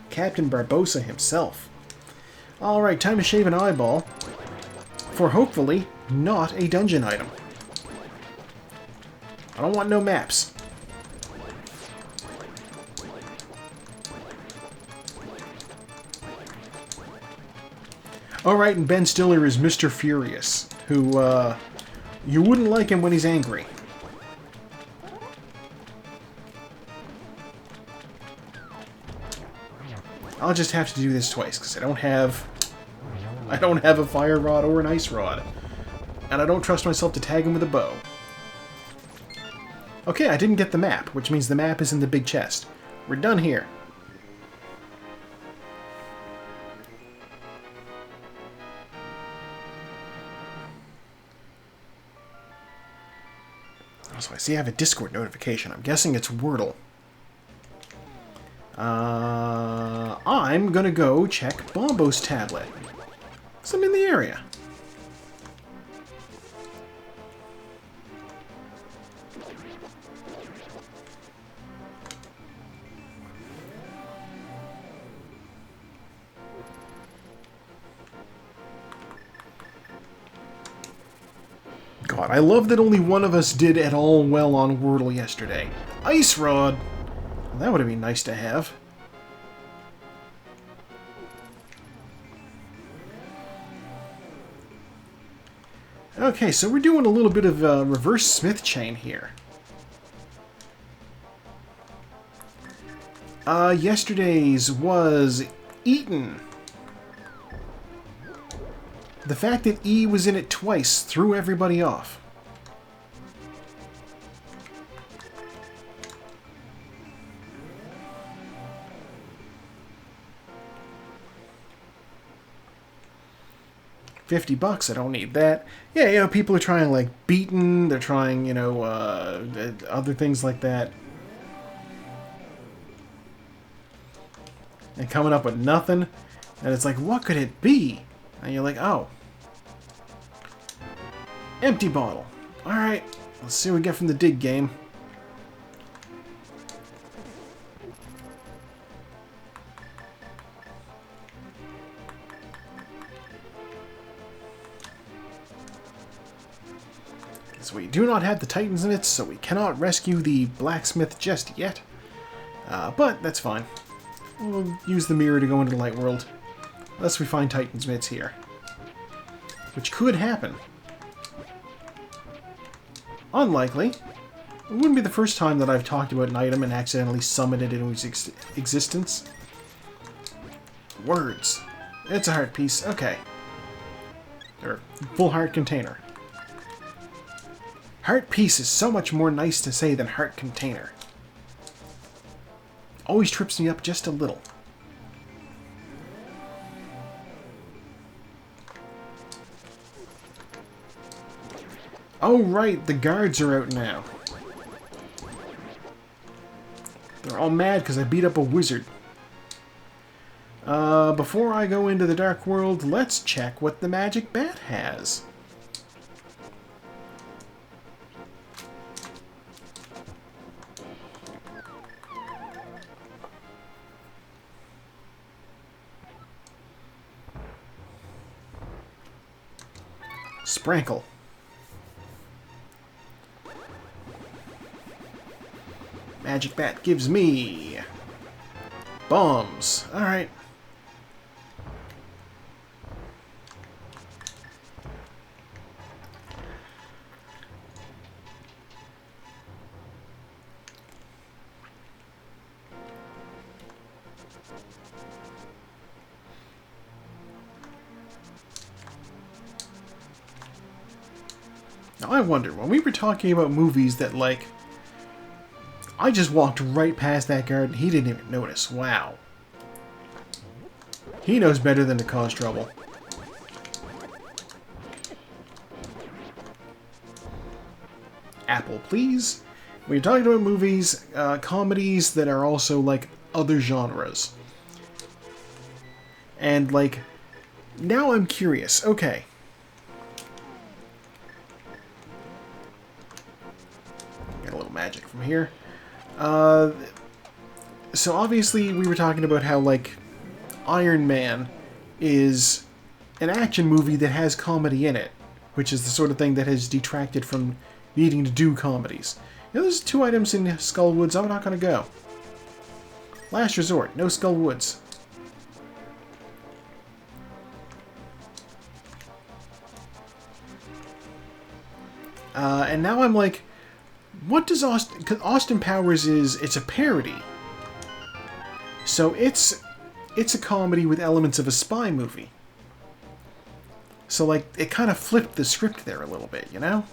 Captain Barbossa himself. Alright, time to shave an eyeball. For hopefully not a dungeon item. I don't want no maps. Alright, and Ben Stiller is Mr. Furious, who, you wouldn't like him when he's angry. I'll just have to do this twice, because I don't have a fire rod or an ice rod. And I don't trust myself to tag him with a bow. Okay, I didn't get the map, which means the map is in the big chest. We're done here. So I see I have a Discord notification. I'm guessing it's Wordle. I'm gonna go check Bombo's tablet. Because I'm in the area. God, I love that only one of us did at all well on Wordle yesterday. Ice Rod! That would have been nice to have. Okay, so we're doing a little bit of reverse Smith chain here. Yesterday's was Eaton. The fact that E was in it twice threw everybody off. $50, I don't need that. Yeah, you know, people are trying, like, Beaten, they're trying, you know, other things like that. And coming up with nothing. And it's like, what could it be? And you're like, oh. Empty bottle. Alright, let's see what we get from the dig game. So we do not have the Titans in it, so we cannot rescue the blacksmith just yet. But that's fine. We'll use the mirror to go into the light world. Unless we find Titans mitts here. Which could happen. Unlikely. It wouldn't be the first time that I've talked about an item and accidentally summoned it into its existence. Words. It's a heart piece. Okay. Or full heart container. Heart piece is so much more nice to say than heart container. Always trips me up just a little. Oh right, the guards are out now. They're all mad because I beat up a wizard. Before I go into the dark world, let's check what the magic bat has. Sprankle. Magic bat gives me bombs. Alright. Now I wonder, when we were talking about movies that, like, I just walked right past that guard and he didn't even notice. Wow. He knows better than to cause trouble. Apple, please. We're talking about movies, comedies that are also, like, other genres. And, like, now I'm curious. Okay. Got a little magic from here. So obviously we were talking about how, like, Iron Man is an action movie that has comedy in it, which is the sort of thing that has detracted from needing to do comedies. You know, there's 2 items in Skull Woods. I'm not going to go. Last resort, no Skull Woods. And now I'm like, what does Austin... 'cause Austin Powers it's a parody. So it's a comedy with elements of a spy movie. So, like, it kind of flipped the script there a little bit, you know?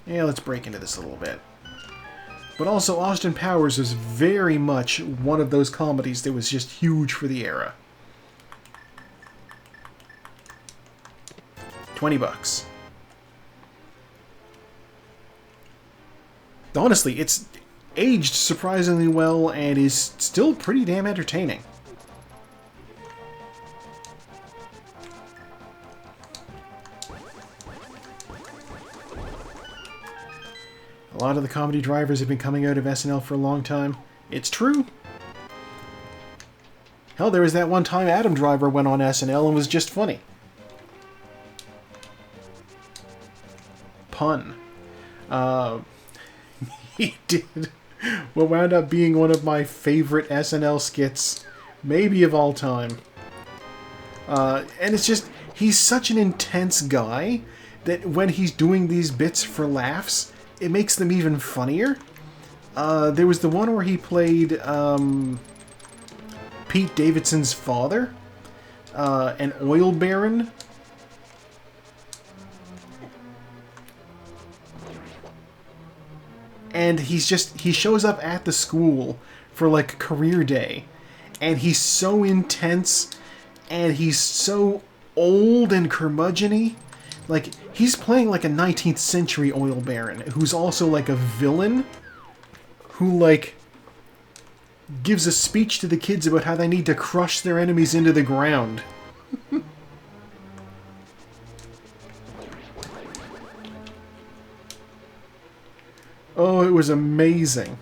Yeah, let's break into this a little bit. But also, Austin Powers was very much one of those comedies that was just huge for the era. $20. Honestly, it's aged surprisingly well and is still pretty damn entertaining. A lot of the comedy drivers have been coming out of SNL for a long time. It's true. Hell, there was that one time Adam Driver went on SNL and was just funny. Pun. He did what wound up being one of my favorite SNL skits, maybe of all time. And it's just, he's such an intense guy that when he's doing these bits for laughs, it makes them even funnier. There was the one where he played Pete Davidson's father, an oil baron. And he shows up at the school for like career day, and he's so intense, and he's so old and curmudgeon-y. Like, he's playing like a 19th century oil baron who's also like a villain who like gives a speech to the kids about how they need to crush their enemies into the ground. Oh, it was amazing.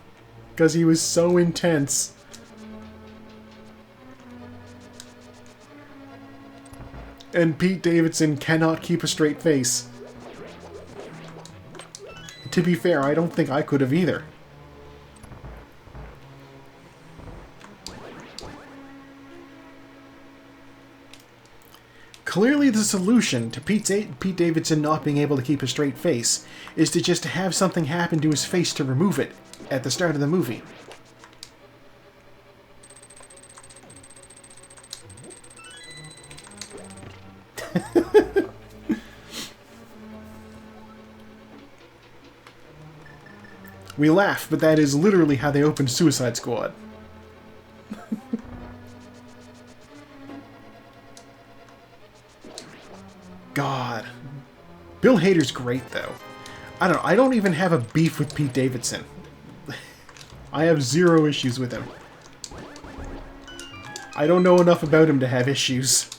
Because he was so intense. And Pete Davidson cannot keep a straight face. To be fair, I don't think I could have either. Clearly the solution to Pete Davidson not being able to keep a straight face is to just have something happen to his face to remove it at the start of the movie. We laugh, but that is literally how they opened Suicide Squad. God. Bill Hader's great, though. I don't know. I don't even have a beef with Pete Davidson. I have zero issues with him. I don't know enough about him to have issues.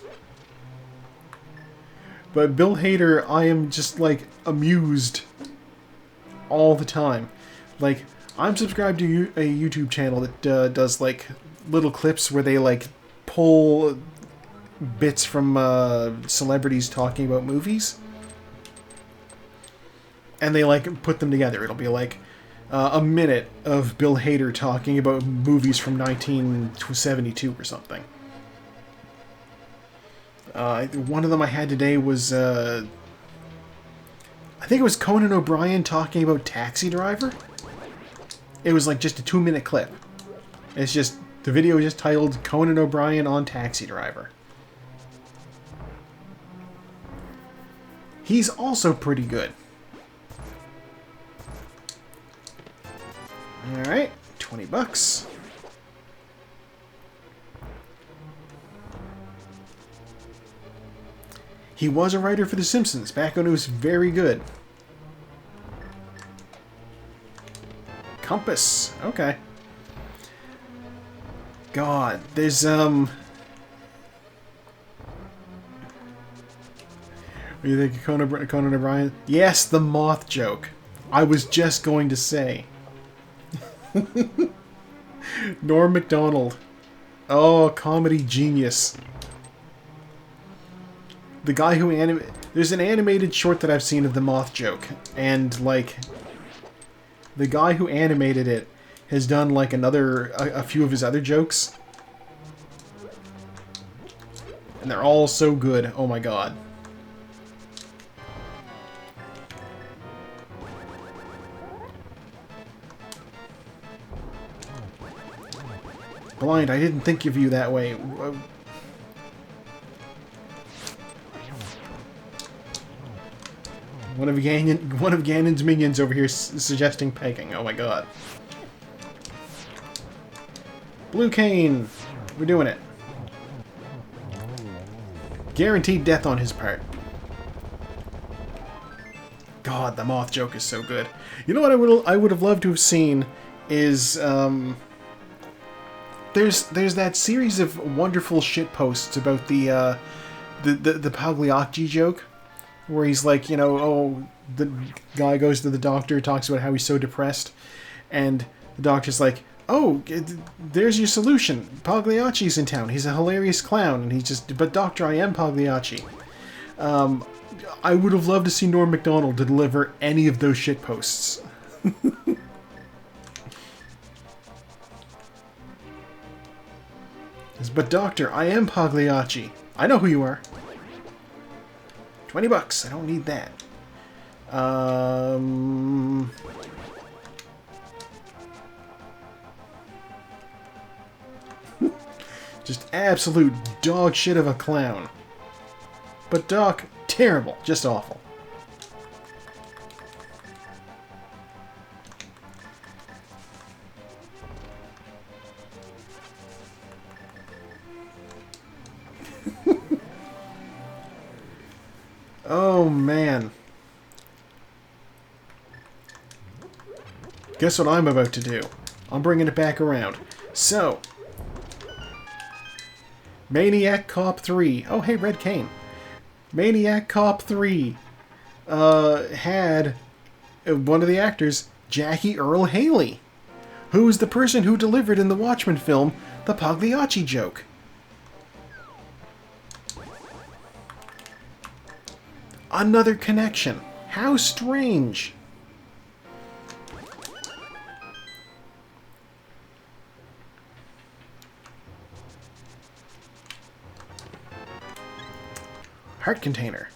But Bill Hader, I am just, like, amused all the time. Like, I'm subscribed to a YouTube channel that does, like, little clips where they, like, pull bits from celebrities talking about movies. And they, like, put them together. It'll be, like, a minute of Bill Hader talking about movies from 1972 or something. One of them I had today was, I think it was Conan O'Brien talking about Taxi Driver. It was like just a 2-minute clip. It's just, the video is just titled Conan O'Brien on Taxi Driver. He's also pretty good. Alright, $20. He was a writer for The Simpsons, back when it was very good. Compass. Okay. God, there's, What do you think of Conan O'Brien? Yes, the moth joke. I was just going to say. Norm Macdonald. Oh, comedy genius. The guy who there's an animated short that I've seen of the moth joke, and like the guy who animated it has done like a few of his other jokes, and they're all so good. Oh my god. Blind, I didn't think of you that way. One of Ganon's minions over here suggesting pegging. Oh my god. Blue cane! We're doing it. Guaranteed death on his part. God, the moth joke is so good. You know what I would have loved to have seen is there's that series of wonderful shit posts about the Pagliacci joke, where he's like, you know, oh, the guy goes to the doctor, talks about how he's so depressed, and the doctor's like, oh, there's your solution. Pagliacci's in town. He's a hilarious clown, and he's just, but doctor, I am Pagliacci. I would have loved to see Norm Macdonald to deliver any of those shit posts. But doctor, I am Pagliacci. I know who you are. $20. I don't need that. Just absolute dog shit of a clown. But Doc, terrible. Just awful. Oh, man. Guess what I'm about to do? I'm bringing it back around. So, Maniac Cop 3. Oh, hey, Red Cane. Maniac Cop 3 had one of the actors, Jackie Earle Haley, who's the person who delivered in the Watchmen film the Pagliacci joke. Another connection. How strange. Heart container.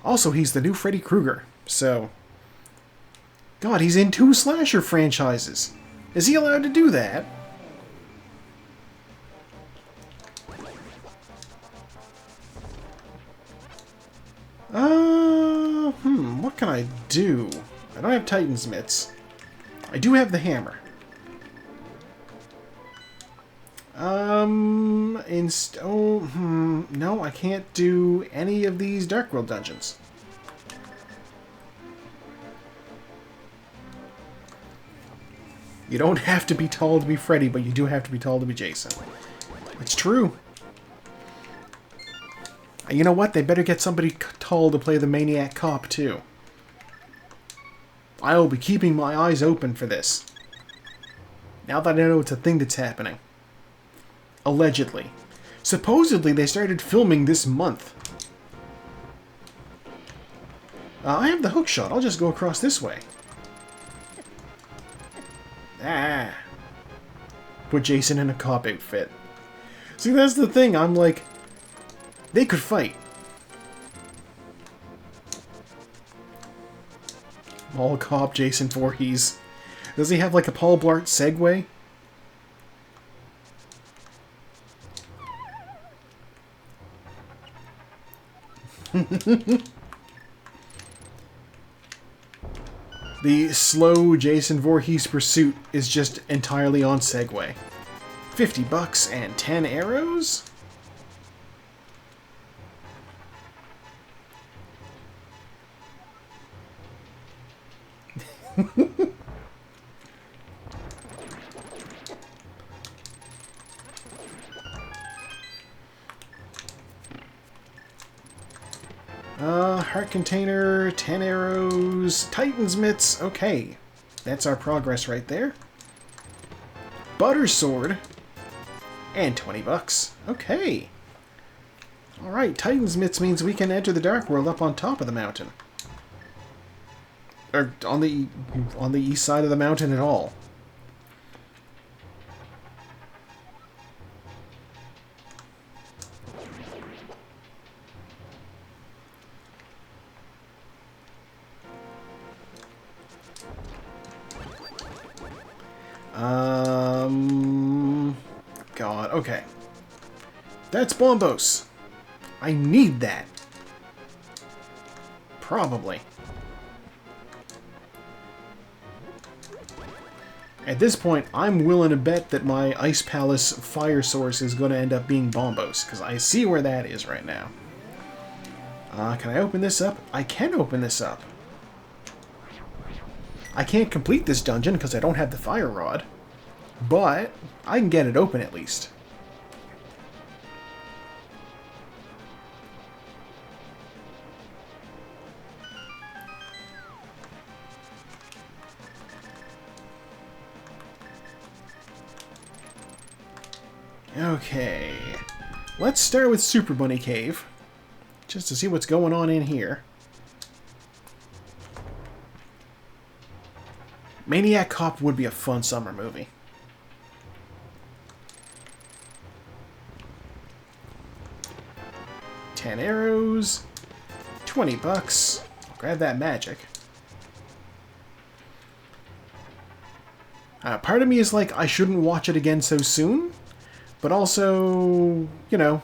Also, he's the new Freddy Krueger, so... God, he's in 2 slasher franchises. Is he allowed to do that? What can I do? I don't have Titan's mitts. I do have the hammer. No, I can't do any of these Dark World dungeons. You don't have to be tall to be Freddy, but you do have to be tall to be Jason. It's true. And you know what? They better get somebody tall to play the Maniac Cop, too. I will be keeping my eyes open for this. Now that I know it's a thing that's happening. Allegedly. Supposedly, they started filming this month. I have the hook shot. I'll just go across this way. Ah. Put Jason in a cop outfit. See, that's the thing. I'm like, they could fight. Mall cop Jason Voorhees. Does he have like a Paul Blart Segway? The slow Jason Voorhees pursuit is just entirely on Segway. $50 and 10 arrows? Heart container, 10 arrows, Titan's mitts. Okay, that's our progress right there. Butter sword, and $20. Okay. Alright, Titan's mitts means we can enter the Dark World up on top of the mountain. Or on the east side of the mountain at all. God, okay. That's Bombos. I need that. Probably. At this point, I'm willing to bet that my Ice Palace fire source is going to end up being Bombos, because I see where that is right now. Can I open this up? I can open this up. I can't complete this dungeon because I don't have the fire rod, but I can get it open at least. Okay, let's start with Super Bunny Cave, just to see what's going on in here. Maniac Cop would be a fun summer movie. $10 arrows, $20. Grab that magic. Part of me is like, I shouldn't watch it again so soon, but also, you know,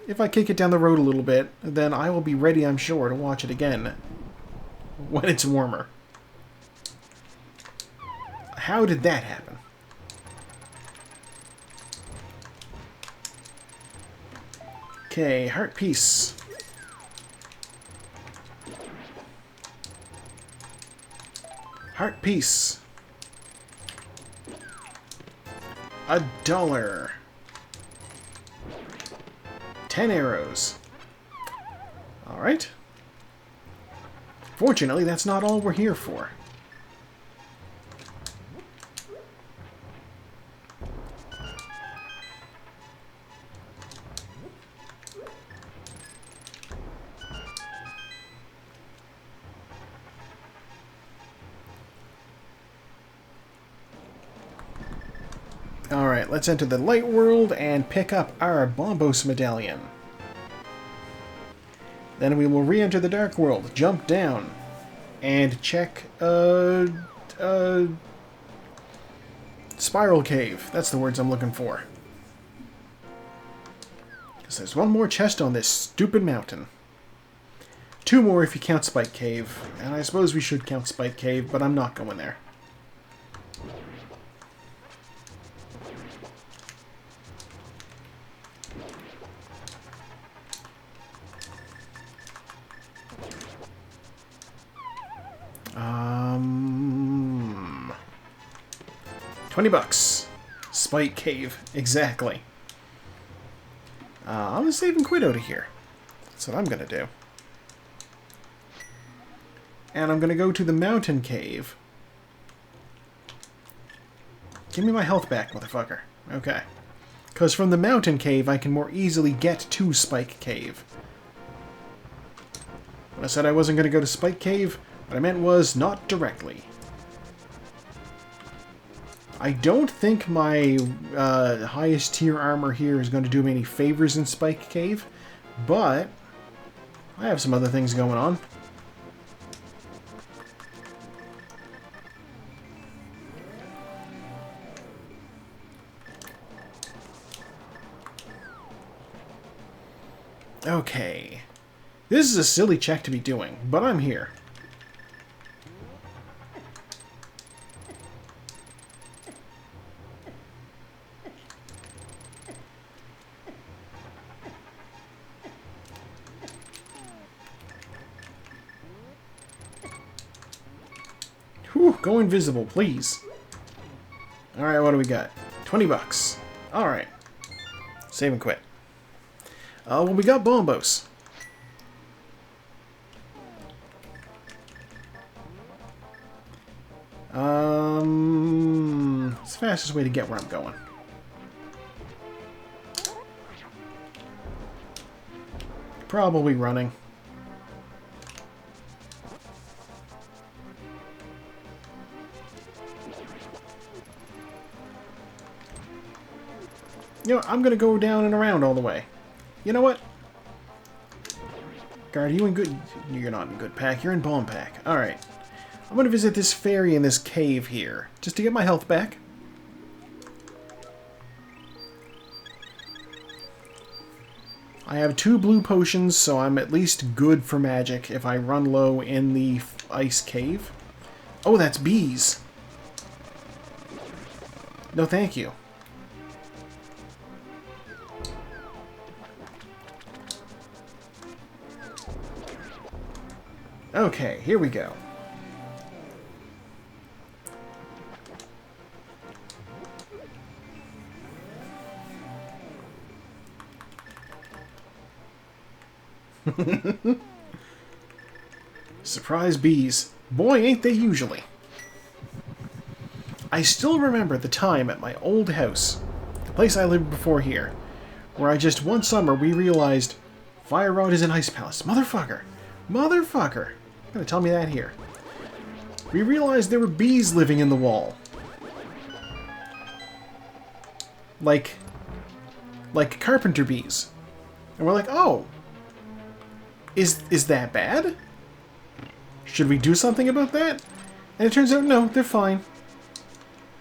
if I kick it down the road a little bit, then I will be ready, I'm sure, to watch it again when it's warmer. How did that happen? Okay, heart piece. Heart piece. $1. 10 arrows. Alright. Fortunately, that's not all we're here for. Alright, let's enter the light world and pick up our Bombos medallion. Then we will re-enter the dark world, jump down, and check, Spiral Cave. That's the words I'm looking for. Because there's one more chest on this stupid mountain. 2 more if you count Spike Cave. And I suppose we should count Spike Cave, but I'm not going there. $20. Spike Cave. Exactly. I'm going to save and quit out of here. That's what I'm going to do. And I'm going to go to the mountain cave. Give me my health back, motherfucker. Okay. Because from the mountain cave, I can more easily get to Spike Cave. When I said I wasn't going to go to Spike Cave, what I meant was not directly. I don't think my highest tier armor here is going to do me any favors in Spike Cave, but I have some other things going on. Okay. This is a silly check to be doing, but I'm here. Whew, go invisible, please. Alright, what do we got? $20. Alright. Save and quit. Well, we got Bombos. It's the fastest way to get where I'm going. Probably running. You know, I'm gonna go down and around all the way. You know what? Guard, are you in good... You're not in good pack. You're in bomb pack. Alright. I'm going to visit this fairy in this cave here, just to get my health back. I have 2 blue potions, so I'm at least good for magic if I run low in the ice cave. Oh, that's bees. No, thank you. Okay, here we go. Surprise bees. Boy, ain't they usually. I still remember the time at my old house, the place I lived before here, where I just one summer we realized Fire Rod is an ice palace. Motherfucker. Motherfucker. Gonna tell me that here. We realized there were bees living in the wall. Like carpenter bees. And we're like, oh, is that bad? Should we do something about that? And it turns out, no, they're fine.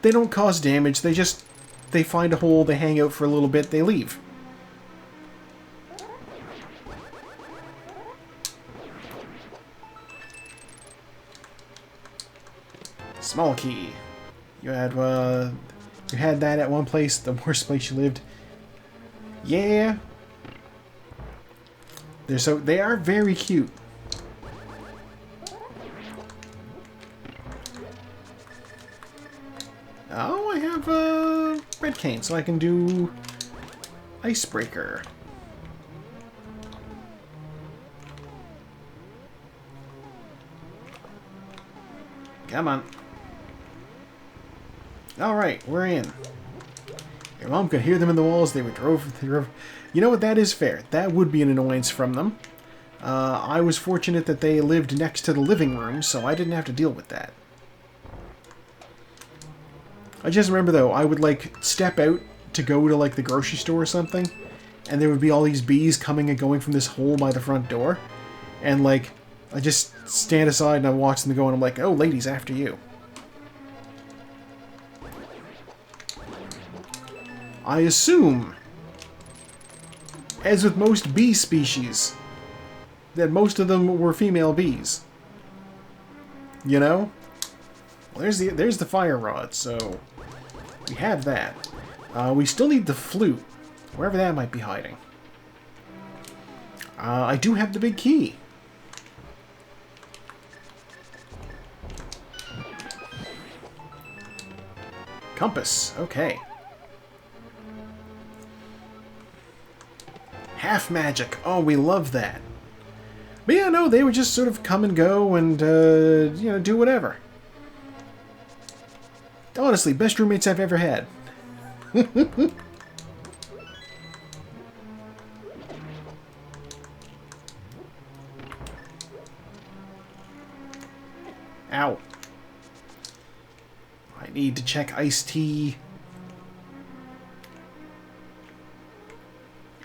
They don't cause damage. They find a hole, they hang out for a little bit, they leave. Small key. You had that at one place, the worst place you lived. Yeah. They are very cute. Oh, I have a red cane, so I can do icebreaker. Come on. Alright, we're in. Your mom could hear them in the walls. They were drove. You know what? That is fair. That would be an annoyance from them. I was fortunate that they lived next to the living room, so I didn't have to deal with that. I just remember, though, I would, like, step out to go to, like, the grocery store or something, and there would be all these bees coming and going from this hole by the front door, and, like, I just stand aside and I watch them go, and I'm like, oh, ladies, after you. I assume, as with most bee species, that most of them were female bees. You know? Well, there's the fire rod, so we have that. We still need the flute, wherever that might be hiding. I do have the big key. Compass, okay. Half magic. Oh, we love that. But yeah, no, they would just sort of come and go and, you know, do whatever. Honestly, best roommates I've ever had. Ow. I need to check iced tea.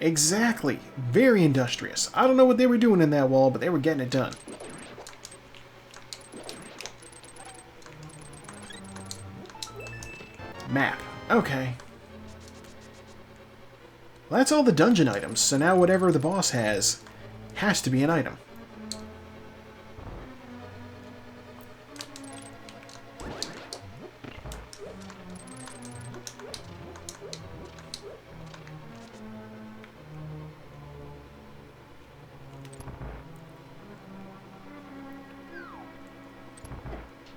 Exactly. Very industrious. I don't know what they were doing in that wall, but they were getting it done. Map. Okay. Well, that's all the dungeon items, so now whatever the boss has to be an item.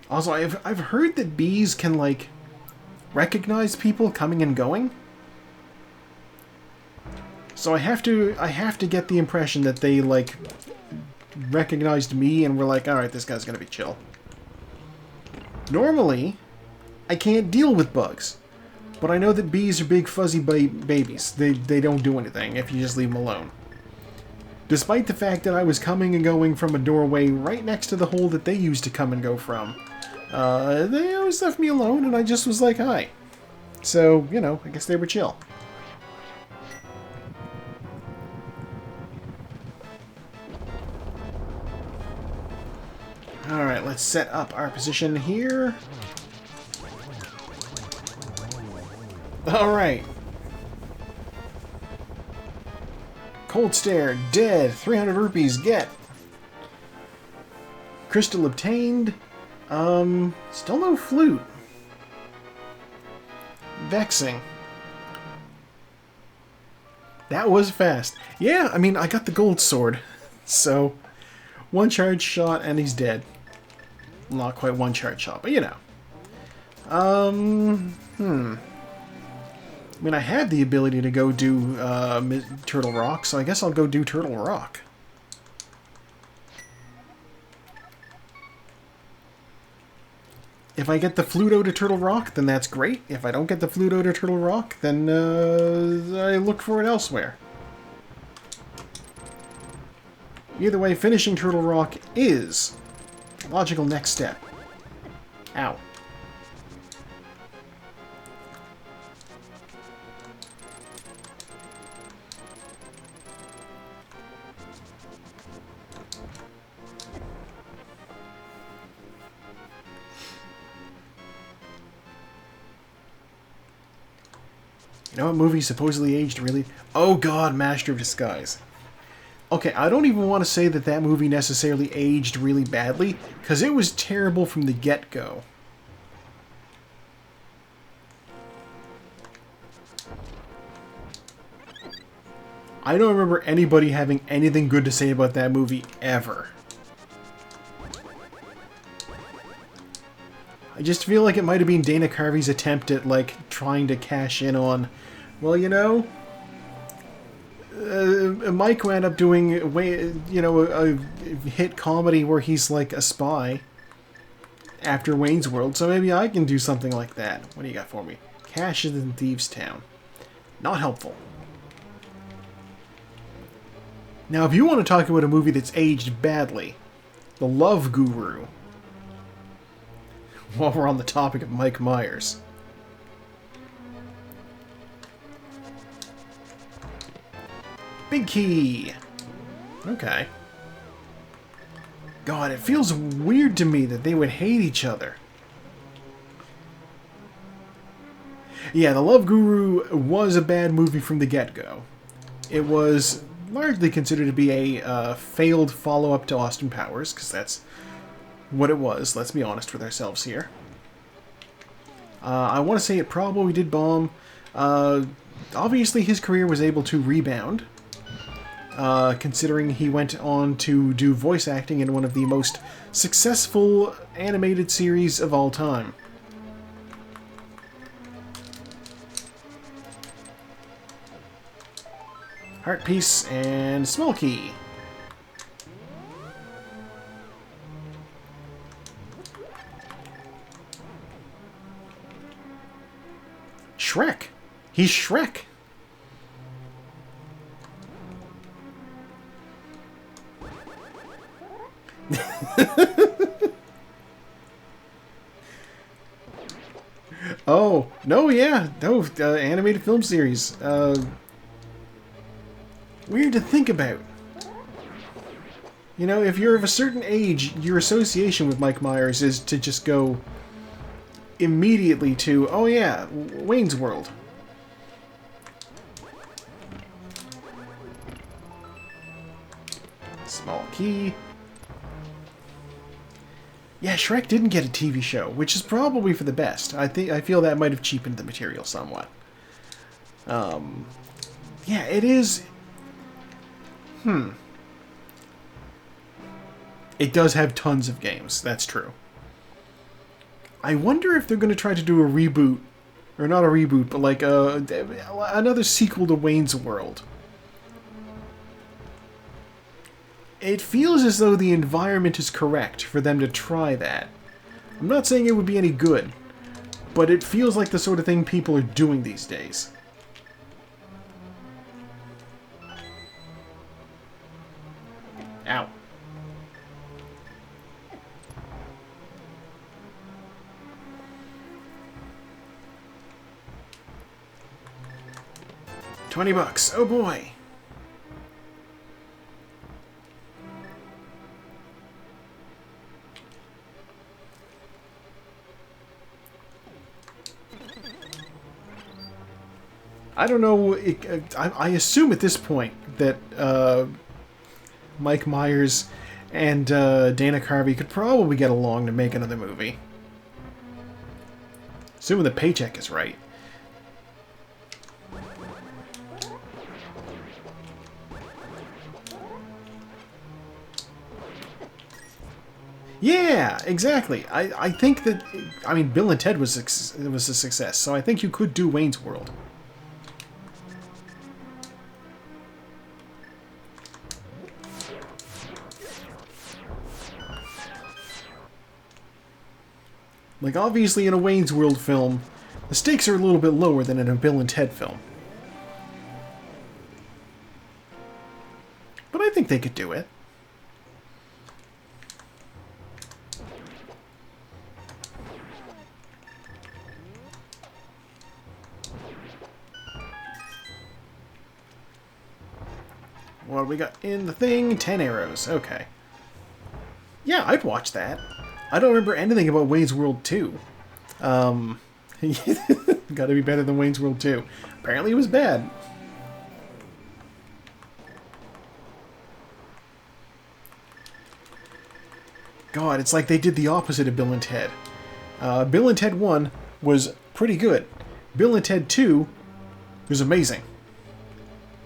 Also, I've heard that bees can, like, recognize people coming and going. So I have to get the impression that they, like, recognized me and were like, alright, this guy's gonna be chill. Normally, I can't deal with bugs. But I know that bees are big fuzzy babies. They don't do anything if you just leave them alone. Despite the fact that I was coming and going from a doorway right next to the hole that they used to come and go from. They always left me alone, and I just was like, hi. So, you know, I guess they were chill. Alright, let's set up our position here. Alright. Cold Stare, dead. 300 rupees, get. Crystal obtained. Still no flute. Vexing. That was fast. Yeah, I mean, I got the gold sword. So, one charge shot and he's dead. Not quite one charge shot, but you know. I mean, I had the ability to go do Turtle Rock, so I guess I'll go do Turtle Rock. If I get the flute out of Turtle Rock, then that's great. If I don't get the flute out of Turtle Rock, then I look for it elsewhere. Either way, finishing Turtle Rock is the logical next step. Ow. You know what movie supposedly aged really... Oh god, Master of Disguise. Okay, I don't even want to say that that movie necessarily aged really badly, because it was terrible from the get-go. I don't remember anybody having anything good to say about that movie ever. I just feel like it might have been Dana Carvey's attempt at, like, trying to cash in on, well, you know, Mike wound up doing, you know, a hit comedy where he's like a spy after Wayne's World, so maybe I can do something like that. What do you got for me? Cash is in Thieves' Town. Not helpful. Now, if you want to talk about a movie that's aged badly, The Love Guru. While we're on the topic of Mike Myers. Big Key. Okay. God, it feels weird to me that they would hate each other. Yeah, The Love Guru was a bad movie from the get-go. It was largely considered to be a failed follow-up to Austin Powers, because that's what it was. Let's be honest with ourselves here. I want to say it probably did bomb. Obviously, his career was able to rebound, considering he went on to do voice acting in one of the most successful animated series of all time. Heart piece and small key. Shrek. He's Shrek. Oh, no, yeah. No, animated film series. Weird to think about. You know, if you're of a certain age, your association with Mike Myers is to just go immediately to, oh yeah, Wayne's World. Small key. Yeah, Shrek didn't get a TV show, which is probably for the best. I feel that might have cheapened the material somewhat. Yeah, it is. It does have tons of games, that's true. I wonder if they're going to try to do a reboot, or not a reboot, but like another sequel to Wayne's World. It feels as though the environment is correct for them to try that. I'm not saying it would be any good, but it feels like the sort of thing people are doing these days. Ow. $20. Oh boy. I don't know. I assume at this point that Mike Myers and Dana Carvey could probably get along to make another movie. Assuming the paycheck is right. Yeah, exactly. I think that... I mean, Bill and Ted was a success, so I think you could do Wayne's World. Like, obviously in a Wayne's World film, the stakes are a little bit lower than in a Bill and Ted film. But I think they could do it. What do we got in the thing? 10 arrows. Okay. Yeah, I'd watch that. I don't remember anything about Wayne's World 2. Gotta be better than Wayne's World 2. Apparently it was bad. God, it's like they did the opposite of Bill and Ted. Bill and Ted 1 was pretty good. Bill and Ted 2 was amazing.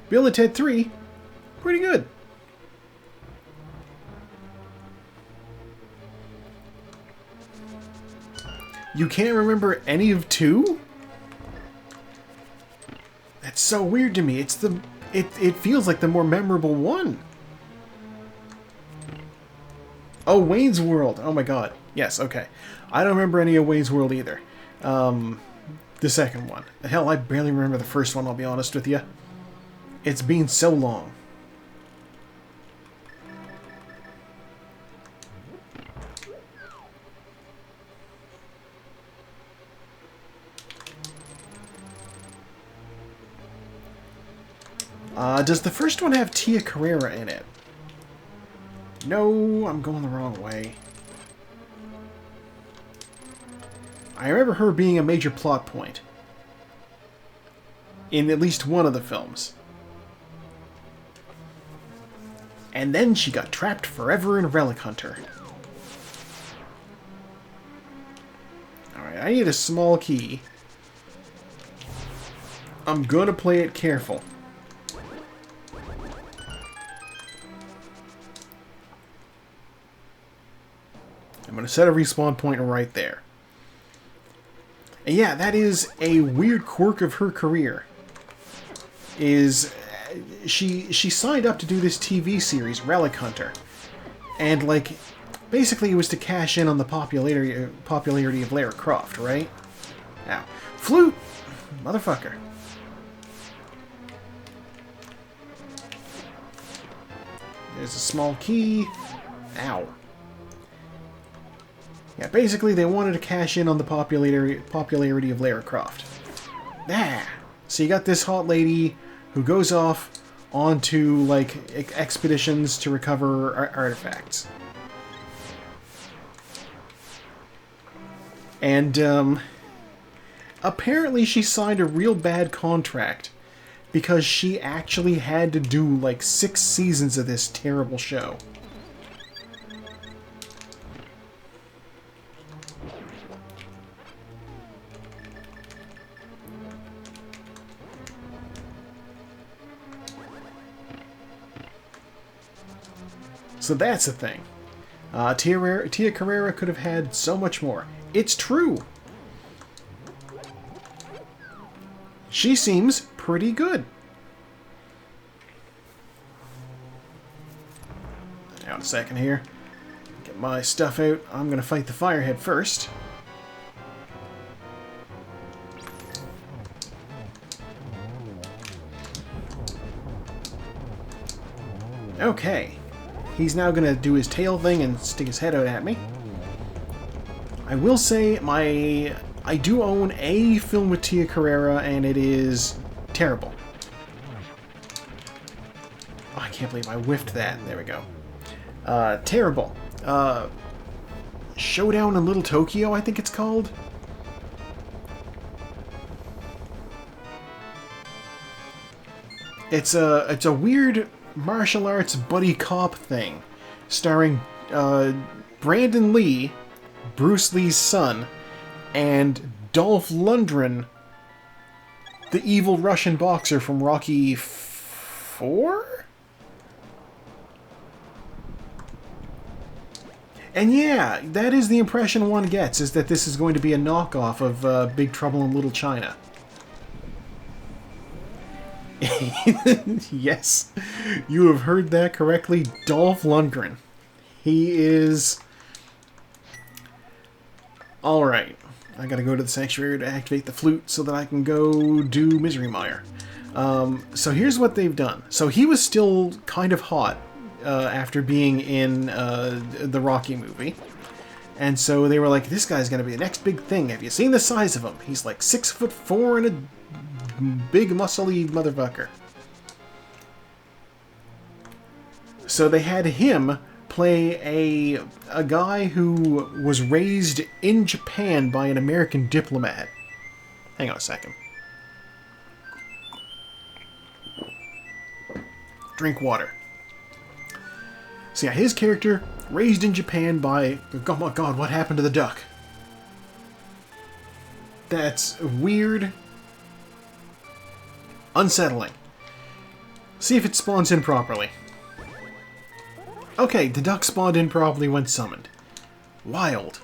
Bill and Ted 3, pretty good. You can't remember any of 2? That's so weird to me. It feels like the more memorable one. Oh, Wayne's World. Oh my god. Yes, okay. I don't remember any of Wayne's World either. The second one. Hell, I barely remember the first one, I'll be honest with you. It's been so long. Does the first one have Tia Carrera in it? No, I'm going the wrong way. I remember her being a major plot point in at least one of the films. And then she got trapped forever in Relic Hunter. Alright, I need a small key. I'm gonna play it careful. I'm going to set a respawn point right there. And yeah, that is a weird quirk of her career. Is she signed up to do this TV series, Relic Hunter. And like, basically it was to cash in on the popularity of Lara Croft, right? Ow. Flute! Motherfucker. There's a small key. Ow. Yeah, basically they wanted to cash in on the popularity of Lara Croft. Ah! So you got this hot lady who goes off onto, like, expeditions to recover artifacts. And, apparently she signed a real bad contract because she actually had to do, like, 6 seasons of this terrible show. So that's the thing. Tia Carrera could have had so much more. It's true. She seems pretty good. Hang on a second here. Get my stuff out. I'm going to fight the Firehead first. Okay. He's now going to do his tail thing and stick his head out at me. I will say I do own a film with Tia Carrera, and it is terrible. Oh, I can't believe I whiffed that. There we go. Terrible. Showdown in Little Tokyo, I think it's called. It's a weird martial arts buddy cop thing, starring Brandon Lee, Bruce Lee's son, and Dolph Lundgren, the evil Russian boxer from Rocky IV? And yeah, that is the impression one gets, is that this is going to be a knockoff of Big Trouble in Little China. Yes, you have heard that correctly. Dolph Lundgren. He is... Alright, I gotta go to the sanctuary to activate the flute so that I can go do Misery Mire. So here's what they've done. So he was still kind of hot after being in the Rocky movie. And so they were like, this guy's gonna be the next big thing. Have you seen the size of him? He's like 6'4" and a big muscly motherfucker. So they had him play a guy who was raised in Japan by an American diplomat. Hang on a second. Drink water. So yeah, his character, raised in Japan by... Oh my god, what happened to the duck? That's weird. Unsettling. See if it spawns in properly. Okay, the duck spawned in properly when summoned. Wild.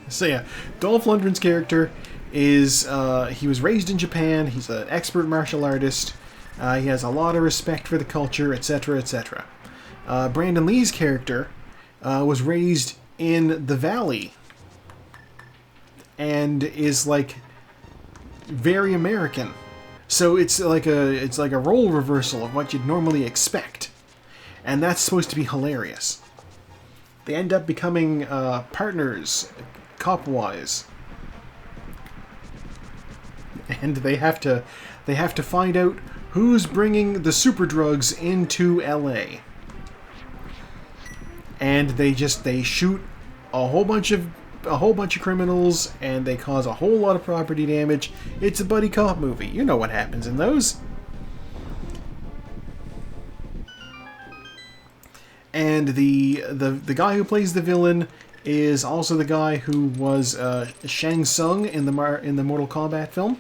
So yeah, Dolph Lundgren's character is, he was raised in Japan, he's an expert martial artist, he has a lot of respect for the culture, etc., etc. Brandon Lee's character was raised in the Valley and is like very American. So it's like a role reversal of what you'd normally expect. And that's supposed to be hilarious. They end up becoming partners, cop-wise. And they have to find out who's bringing the super drugs into LA. And they shoot a whole bunch of criminals, and they cause a whole lot of property damage. It's a buddy cop movie. You know what happens in those. And the guy who plays the villain is also the guy who was Shang Tsung in the Mortal Kombat film.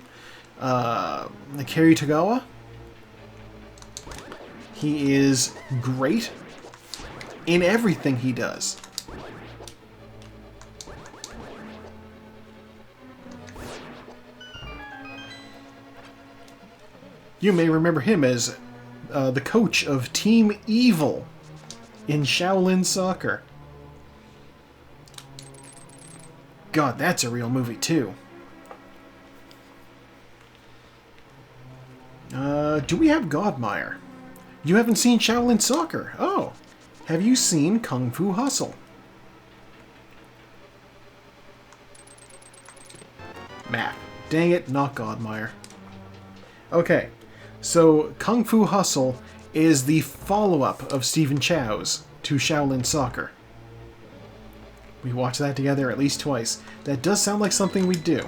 Kerry Tagawa. He is great in everything he does. You may remember him as the coach of Team Evil in Shaolin Soccer. God, that's a real movie, too. Do we have Godmire? You haven't seen Shaolin Soccer? Oh. Have you seen Kung Fu Hustle? Map. Dang it, not Godmire. Okay. So, Kung Fu Hustle is the follow-up of Stephen Chow's to Shaolin Soccer. We watched that together at least twice. That does sound like something we'd do.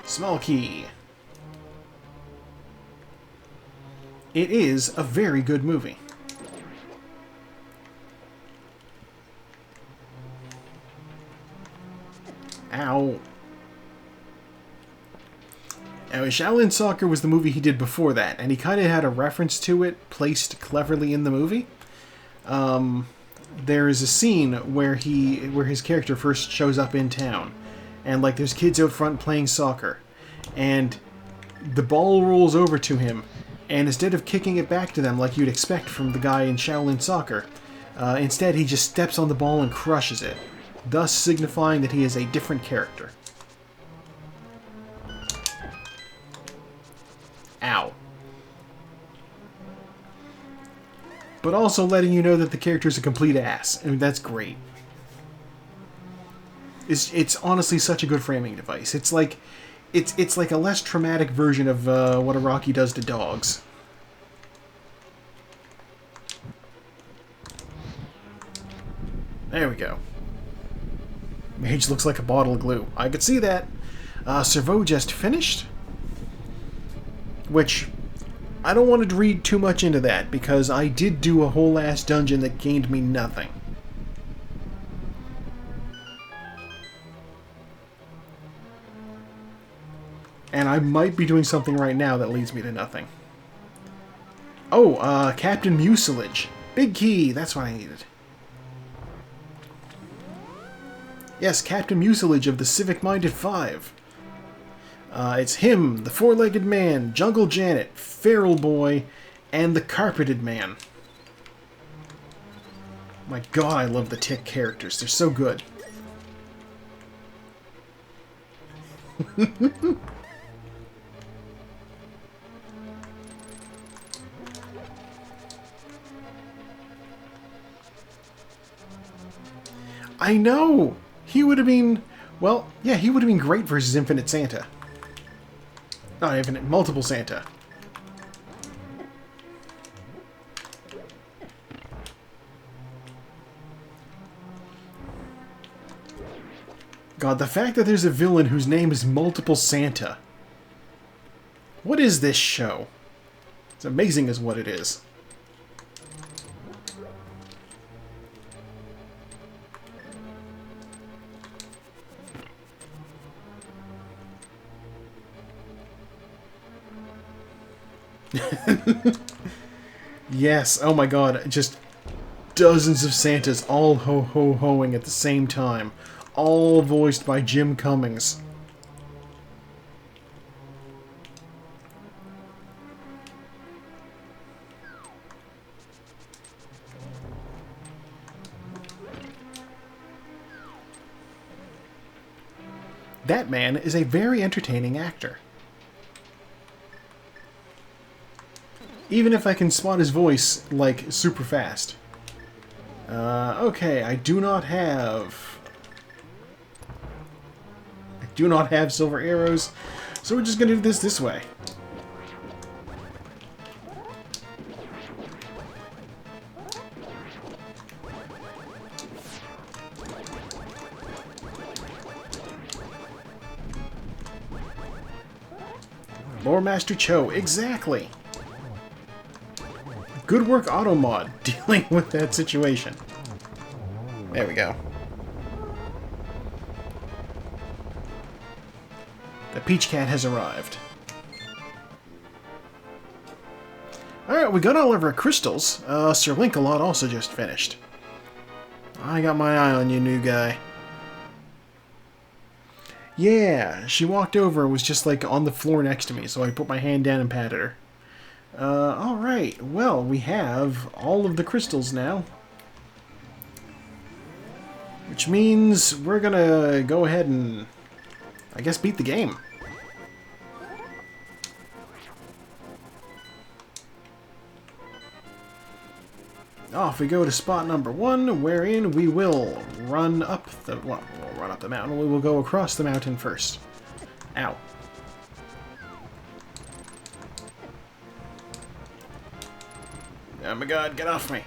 Small key. It is a very good movie. Ow. Now, Shaolin Soccer was the movie he did before that, and he kind of had a reference to it placed cleverly in the movie. There is a scene where his character first shows up in town, and like there's kids out front playing soccer, and the ball rolls over to him, and instead of kicking it back to them like you'd expect from the guy in Shaolin Soccer, instead he just steps on the ball and crushes it, thus signifying that he is a different character. Ow. But also letting you know that the character's a complete ass. I mean, that's great. It's honestly such a good framing device. It's like a less traumatic version of what Iraqi does to dogs. There we go. Mage looks like a bottle of glue. I could see that. Servo just finished. Which, I don't want to read too much into that, because I did do a whole ass dungeon that gained me nothing. And I might be doing something right now that leads me to nothing. Oh, Captain Mucilage. Big key, that's what I needed. Yes, Captain Mucilage of the Civic-Minded Five. It's him, the Four-Legged Man, Jungle Janet, Feral Boy, and the Carpeted Man. My god, I love the Tick characters. They're so good. I know! He would have been... Well, yeah, he would have been great versus Infinite Santa. Not Infinite, Multiple Santa. God, the fact that there's a villain whose name is Multiple Santa. What is this show? It's amazing is what it is. Yes, oh my god, just dozens of Santas all ho-ho-hoing at the same time. All voiced by Jim Cummings. That man is a very entertaining actor. Even if I can spot his voice, like, super fast. Okay, I do not have silver arrows, so we're just gonna do this way. Lore Master Cho, exactly! Good work, Automod, dealing with that situation. There we go. The Peach Cat has arrived. Alright, we got all of our crystals. Sir Link-a-Lot also just finished. I got my eye on you, new guy. Yeah, she walked over and was just like on the floor next to me, so I put my hand down and patted her. Alright, well, we have all of the crystals now. Which means we're gonna go ahead and, I guess, beat the game. Off we go to spot number 1, wherein we will run up the, well, we'll run up the mountain. We will go across the mountain first. Ow. Oh my god, get off me.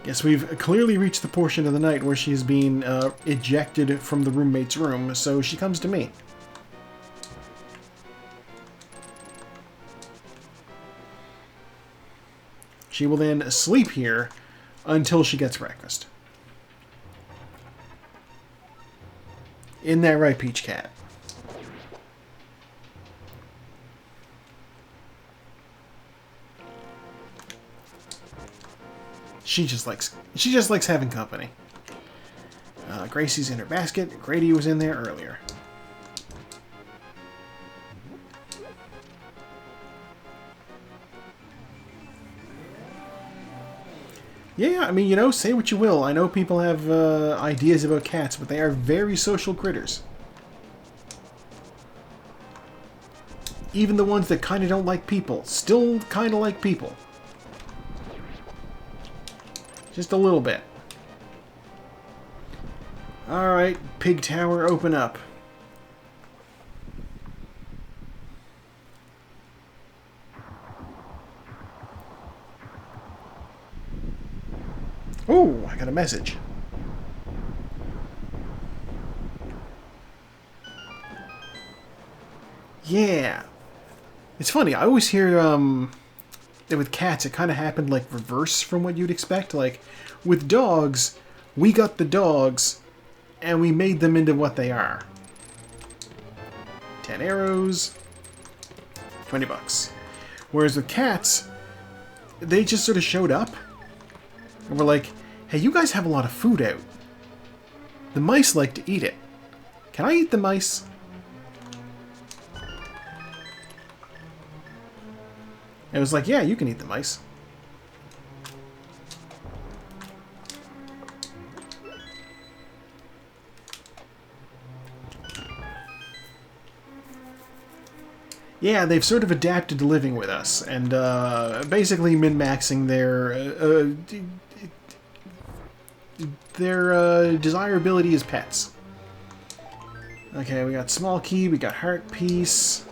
Yes, we've clearly reached the portion of the night where she's being ejected from the roommate's room, so she comes to me. She will then sleep here until she gets breakfast. Isn't that right, Peach Cat? She just likes having company. Gracie's in her basket. Grady was in there earlier. Yeah, I mean, you know, say what you will. I know people have ideas about cats, but they are very social critters. Even the ones that kind of don't like people still kind of like people. Just a little bit. Alright, Pig Tower, open up. Oh, I got a message. Yeah. It's funny, I always hear, that with cats, it kind of happened, like, reverse from what you'd expect. Like, with dogs, we got the dogs, and we made them into what they are. 10 arrows, 20 bucks. Whereas with cats, they just sort of showed up, and we're like, hey, you guys have a lot of food out. The mice like to eat it. Can I eat the mice? And it was like, yeah, you can eat the mice. Yeah, they've sort of adapted to living with us, and basically min-maxing their desirability as pets. Okay, we got small key, we got heart piece,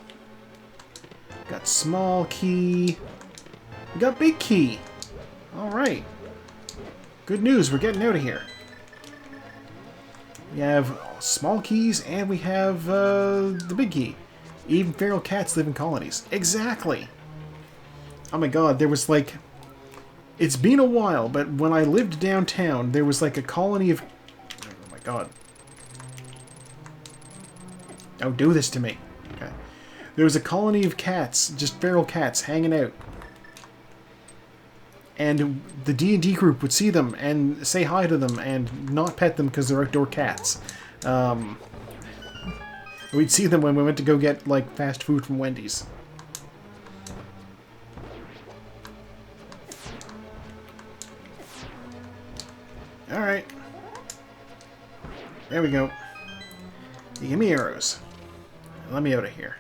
got small key, we got big key. All right, good news, we're getting out of here. We have small keys, and we have the big key. Even feral cats live in colonies. Exactly! Oh my god, there was like... It's been a while, but when I lived downtown, there was like a colony of... Oh my god. Don't do this to me. Okay. There was a colony of cats, just feral cats, hanging out. And the D&D group would see them and say hi to them and not pet them because they're outdoor cats. We'd see them when we went to go get, like, fast food from Wendy's. Alright. There we go. You give me arrows. Let me out of here.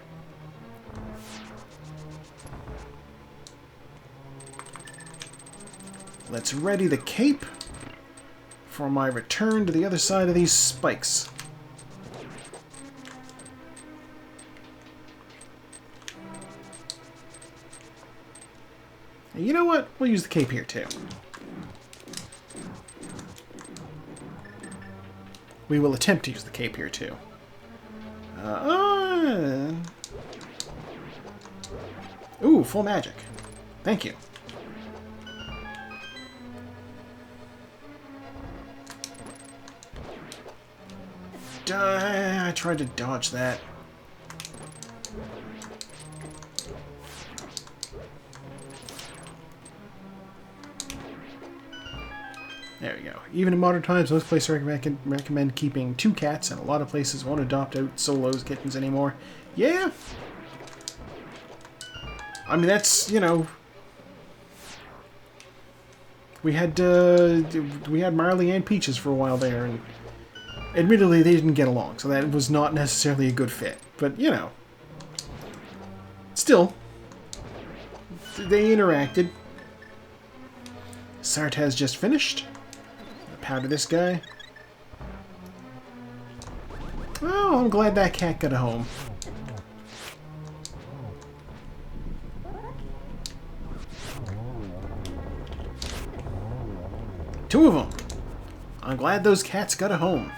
Let's ready the cape for my return to the other side of these spikes. And you know what? We'll use the cape here too. We will attempt to use the cape here too. Ooh, full magic. Thank you. I tried to dodge that. There we go. Even in modern times, most places recommend keeping 2 cats, and a lot of places won't adopt out solos kittens anymore. Yeah! I mean, that's, you know... We had Marley and Peaches for a while there, and admittedly they didn't get along, so that was not necessarily a good fit. But, you know... Still, they interacted. Sart has just finished. Powder this guy. Oh, I'm glad that cat got a home. Two of them. I'm glad those cats got a home.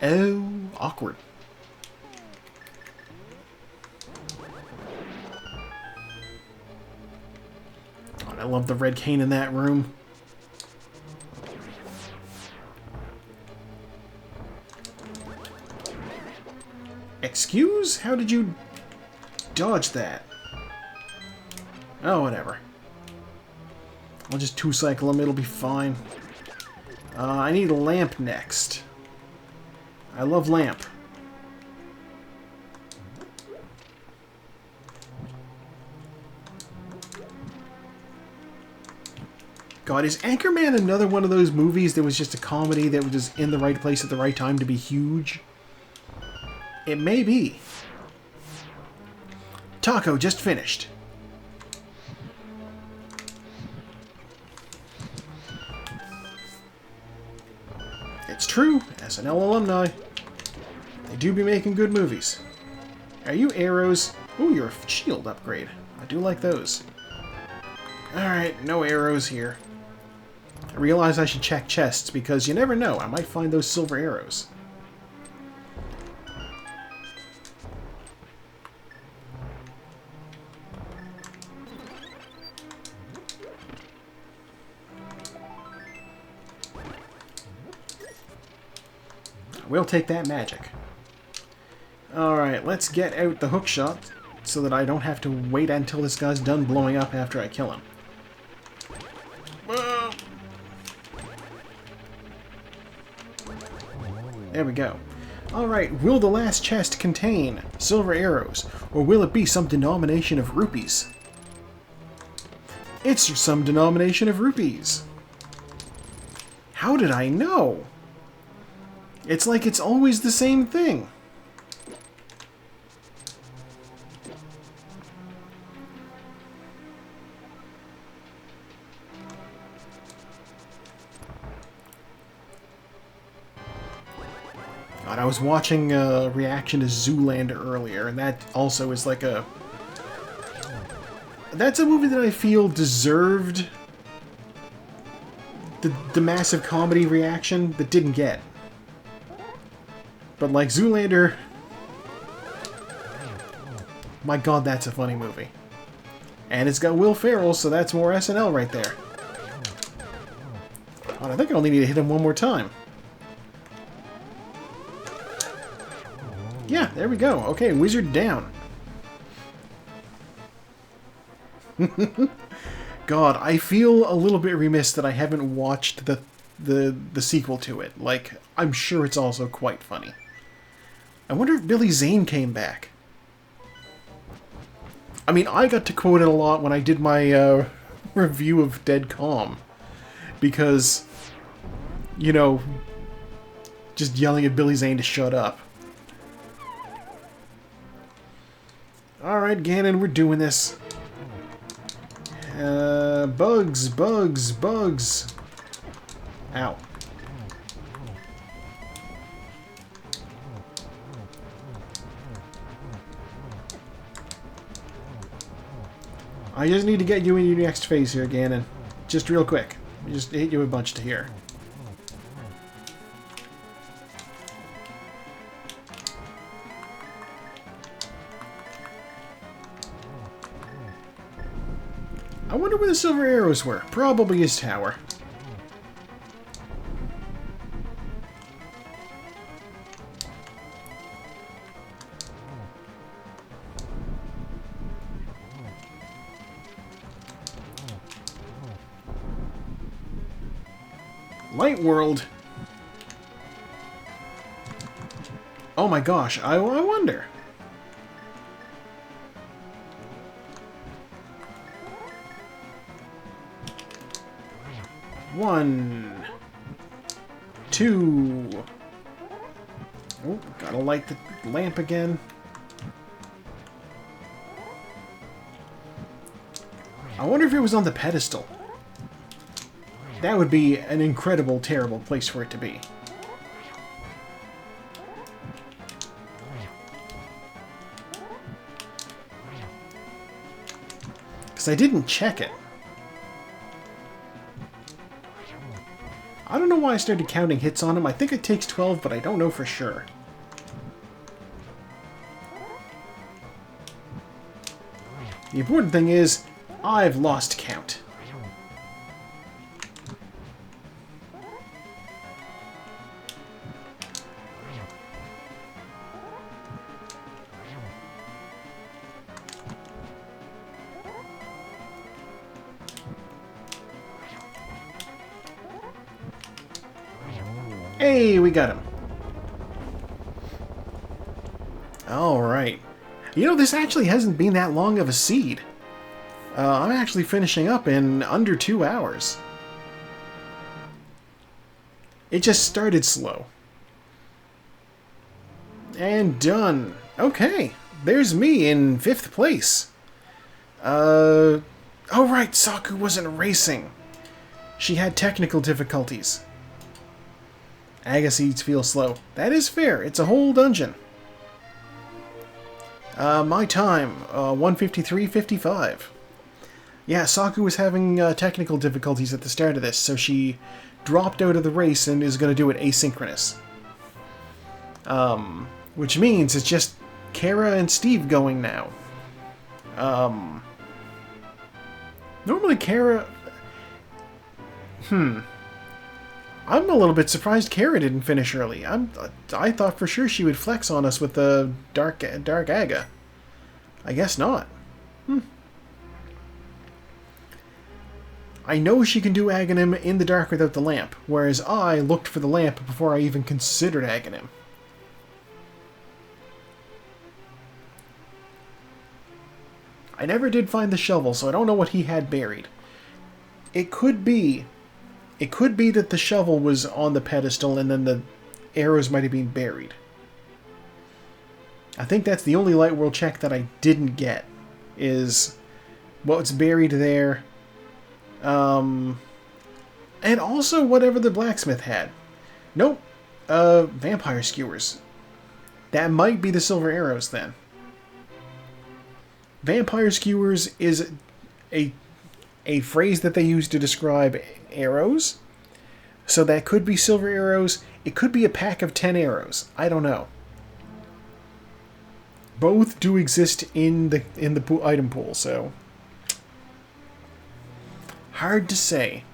Oh, awkward. God, I love the red cane in that room. Excuse? How did you dodge that? Oh, whatever. I'll just two-cycle him, it'll be fine. I need a lamp next. I love lamp. God, is Anchorman another one of those movies that was just a comedy that was just in the right place at the right time to be huge? It may be. Taco just finished. It's true, SNL alumni. They do be making good movies. Are you arrows? Ooh, you're a shield upgrade. I do like those. Alright, no arrows here. I realize I should check chests because you never know, I might find those silver arrows. We'll take that magic. Alright, let's get out the hook shot so that I don't have to wait until this guy's done blowing up after I kill him. Whoa. There we go. Alright, will the last chest contain silver arrows, or will it be some denomination of rupees? It's some denomination of rupees. How did I know? It's like it's always the same thing. God, I was watching a reaction to Zoolander earlier, and that also is like a... that's a movie that I feel deserved the massive comedy reaction that didn't get. But like Zoolander, my god, that's a funny movie. And it's got Will Ferrell, so that's more SNL right there. God, I think I only need to hit him one more time. Yeah, there we go. Okay, wizard down. God, I feel a little bit remiss that I haven't watched the sequel to it. Like, I'm sure it's also quite funny. I wonder if Billy Zane came back. I mean, I got to quote it a lot when I did my review of Dead Calm. Because, you know, just yelling at Billy Zane to shut up. Alright, Ganon, we're doing this. Bugs, bugs, bugs. Ow. I just need to get you in your next phase here, Ganon. Just real quick. Just hit you a bunch to here. I wonder where the silver arrows were. Probably his tower. Light World. Oh my gosh, I wonder. One, two. Oh, gotta light the lamp again. I wonder if it was on the pedestal. That would be an incredible, terrible place for it to be. Because I didn't check it. I don't know why I started counting hits on him. I think it takes 12, but I don't know for sure. The important thing is, I've lost count. Hey, we got him. Alright. You know, this actually hasn't been that long of a seed. I'm actually finishing up in under 2 hours. It just started slow. And done. Okay, there's me in 5th place. Oh right, Saku wasn't racing. She had technical difficulties. Agassides feel slow. That is fair. It's a whole dungeon. My time, 1:53:55. Yeah, Saku was having technical difficulties at the start of this, so she dropped out of the race and is going to do it asynchronous. Which means it's just Kara and Steve going now. Normally Kara... I'm a little bit surprised Kara didn't finish early. I thought for sure she would flex on us with the Dark Aga. I guess not. I know she can do Aghanim in the dark without the lamp, whereas I looked for the lamp before I even considered Aghanim. I never did find the shovel, so I don't know what he had buried. It could be that the shovel was on the pedestal and then the arrows might have been buried. I think that's the only Light World check that I didn't get, is what's buried there. And also whatever the blacksmith had. Nope. Vampire skewers. That might be the silver arrows then. Vampire skewers is a phrase that they use to describe arrows. So that could be silver arrows. It could be a pack of 10 arrows. I don't know. Both do exist in the item pool, so hard to say.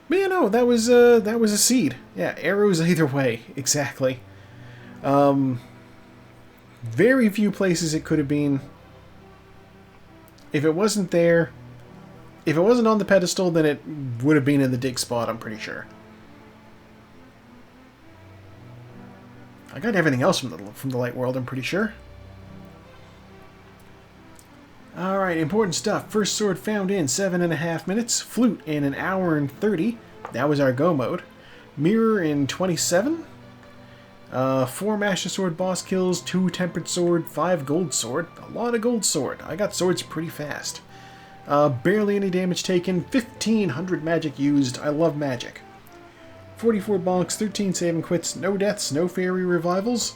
But you know, that was a seed. Yeah, arrows either way, exactly. Very few places it could have been. If it wasn't there, if it wasn't on the pedestal, then it would have been in the dig spot, I'm pretty sure. I got everything else from the light world, I'm pretty sure. Alright, important stuff. First sword found in 7.5 minutes. Flute in 1 hour and 30. That was our go mode. Mirror in 27. 4 Master Sword boss kills, 2 Tempered Sword, 5 Gold Sword. A lot of Gold Sword. I got swords pretty fast. Barely any damage taken. 1,500 magic used. I love magic. 44 bonks, 13 save and quits. No deaths, no fairy revivals.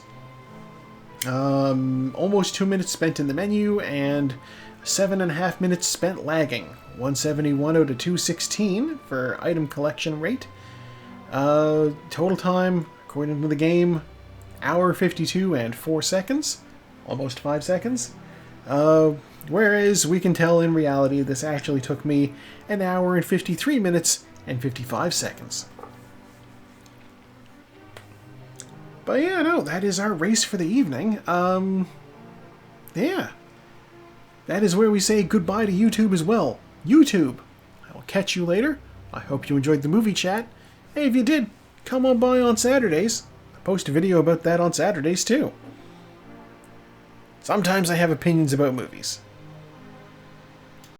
Almost 2 minutes spent in the menu, and 7.5 minutes spent lagging. 171 out of 216 for item collection rate. Total time, according to the game, hour 52 and 4 seconds. Almost 5 seconds. Whereas we can tell in reality this actually took me 1 hour and 53 minutes and 55 seconds. But yeah, no, that is our race for the evening. Yeah. That is where we say goodbye to YouTube as well. YouTube, I will catch you later. I hope you enjoyed the movie chat. Hey, if you did, come on by on Saturdays. I post a video about that on Saturdays too. Sometimes I have opinions about movies.